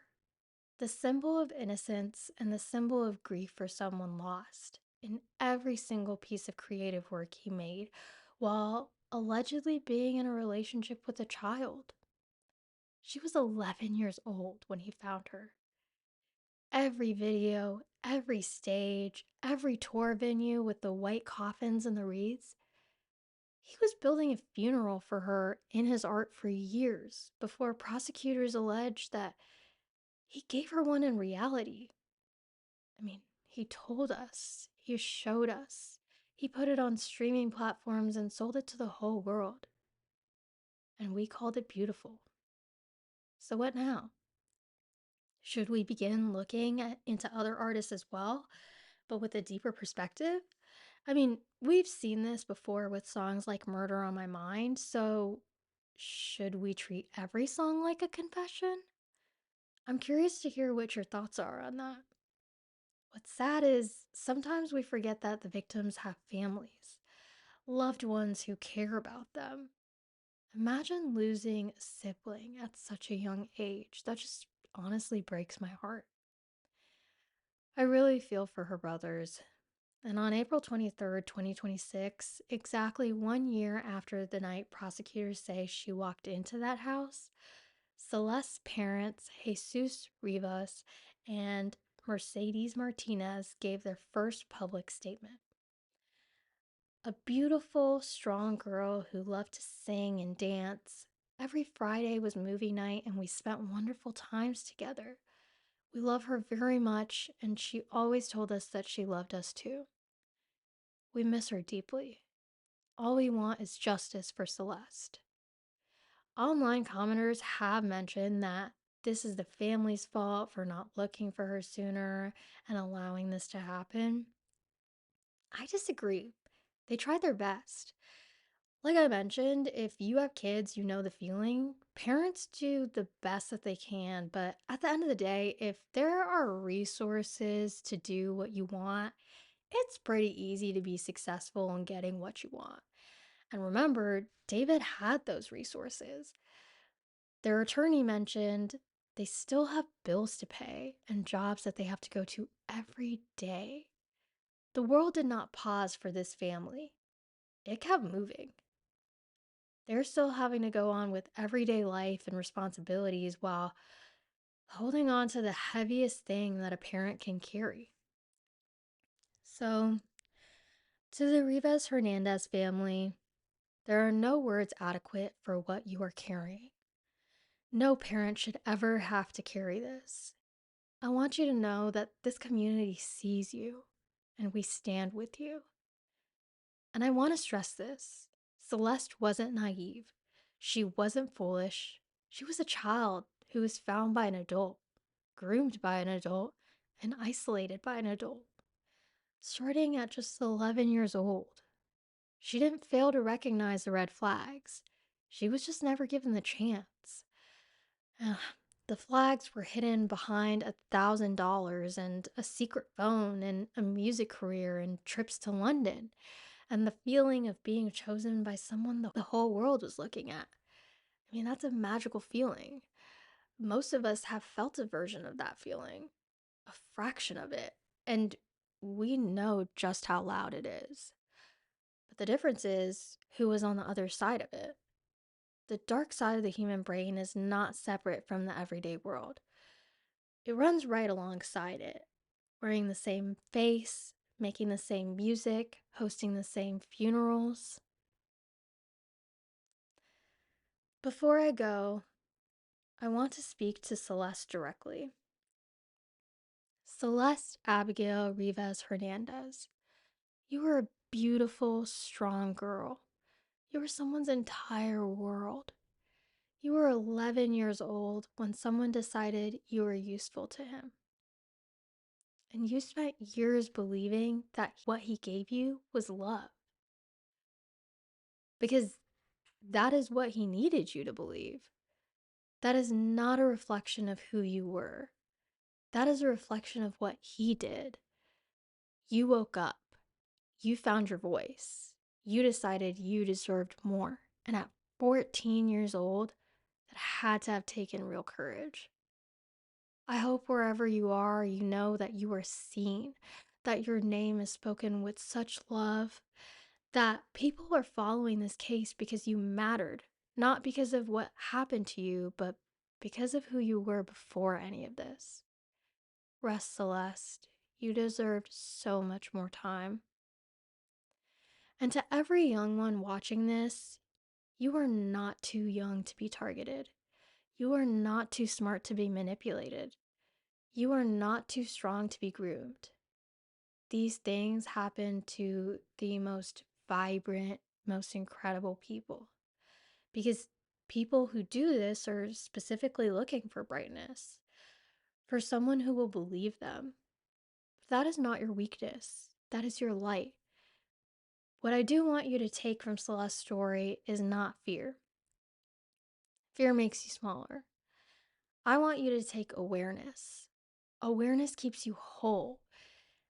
The symbol of innocence and the symbol of grief for someone lost in every single piece of creative work he made while allegedly being in a relationship with a child. She was 11 years old when he found her. Every video, every stage, every tour venue with the white coffins and the wreaths, he was building a funeral for her in his art for years before prosecutors alleged that he gave her one in reality. I mean, he told us, he showed us, he put it on streaming platforms and sold it to the whole world. And we called it beautiful. So what now? Should we begin looking into other artists as well, but with a deeper perspective? I mean, we've seen this before with songs like Murder on My Mind, so should we treat every song like a confession? I'm curious to hear what your thoughts are on that. What's sad is sometimes we forget that the victims have families, loved ones who care about them. Imagine losing a sibling at such a young age. That just honestly breaks my heart. I really feel for her brothers. And on April 23rd, 2026, exactly 1 year after the night prosecutors say she walked into that house, Celeste's parents, Jesus Rivas and Mercedes Martinez, gave their first public statement. A beautiful, strong girl who loved to sing and dance. Every Friday was movie night, and we spent wonderful times together. We love her very much, and she always told us that she loved us too. We miss her deeply. All we want is justice for Celeste. Online commenters have mentioned that this is the family's fault for not looking for her sooner and allowing this to happen. I disagree. They tried their best. Like I mentioned, if you have kids, you know the feeling. Parents do the best that they can, but at the end of the day, if there are resources to do what you want, it's pretty easy to be successful in getting what you want. And remember, David had those resources. Their attorney mentioned they still have bills to pay and jobs that they have to go to every day. The world did not pause for this family, it kept moving. They're still having to go on with everyday life and responsibilities while holding on to the heaviest thing that a parent can carry. So, to the Rivas Hernandez family, there are no words adequate for what you are carrying. No parent should ever have to carry this. I want you to know that this community sees you and we stand with you. And I want to stress this: Celeste wasn't naive. She wasn't foolish. She was a child who was found by an adult, groomed by an adult, and isolated by an adult, starting at just 11 years old. She didn't fail to recognize the red flags. She was just never given the chance. Ugh, the flags were hidden behind $1,000 and a secret phone and a music career and trips to London and the feeling of being chosen by someone the whole world was looking at. I mean, that's a magical feeling. Most of us have felt a version of that feeling, a fraction of it, and we know just how loud it is. But the difference is who was on the other side of it. The dark side of the human brain is not separate from the everyday world. It runs right alongside it, wearing the same face, making the same music, hosting the same funerals. Before I go, I want to speak to Celeste directly. Celeste Abigail Rivas Hernandez, you were a beautiful, strong girl. You were someone's entire world. You were 11 years old when someone decided you were useful to him. And you spent years believing that what he gave you was love. Because that is what he needed you to believe. That is not a reflection of who you were. That is a reflection of what he did. You woke up. You found your voice. You decided you deserved more. And at 14 years old, that had to have taken real courage. I hope wherever you are, you know that you are seen, that your name is spoken with such love, that people are following this case because you mattered, not because of what happened to you, but because of who you were before any of this. Rest, Celeste. You deserved so much more time. And to every young one watching this, you are not too young to be targeted. You are not too smart to be manipulated. You are not too strong to be groomed. These things happen to the most vibrant, most incredible people. Because people who do this are specifically looking for brightness, for someone who will believe them. That is not your weakness. That is your light. What I do want you to take from Celeste's story is not fear. Fear makes you smaller. I want you to take awareness. Awareness keeps you whole.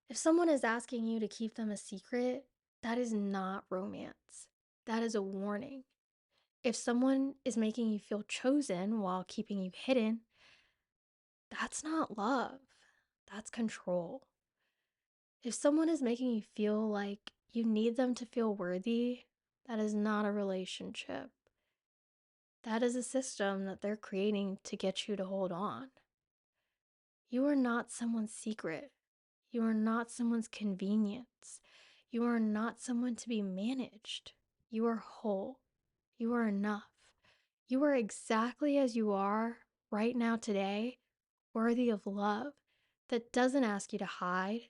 If someone is asking you to keep them a secret, that is not romance. That is a warning. If someone is making you feel chosen while keeping you hidden, that's not love. That's control. If someone is making you feel like you need them to feel worthy, that is not a relationship. That is a system that they're creating to get you to hold on. You are not someone's secret. You are not someone's convenience. You are not someone to be managed. You are whole. You are enough. You are exactly as you are right now today, worthy of love that doesn't ask you to hide.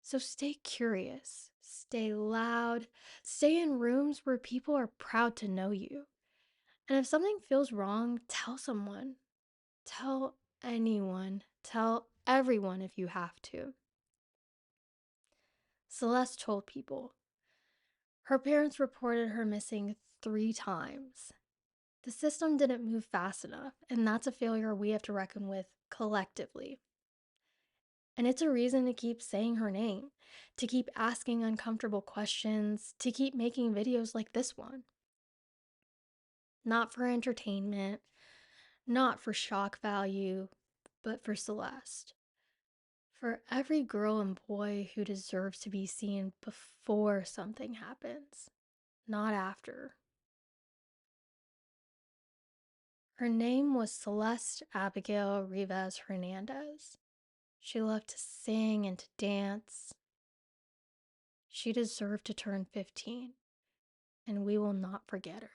So stay curious, stay loud, stay in rooms where people are proud to know you. And if something feels wrong, tell someone. Tell anyone. Tell everyone if you have to. Celeste told people. Her parents reported her missing 3 times. The system didn't move fast enough, and that's a failure we have to reckon with collectively. And it's a reason to keep saying her name, to keep asking uncomfortable questions, to keep making videos like this one. Not for entertainment, not for shock value, but for Celeste. For every girl and boy who deserves to be seen before something happens, not after. Her name was Celeste Abigail Rivas Hernandez. She loved to sing and to dance. She deserved to turn 15, and we will not forget her.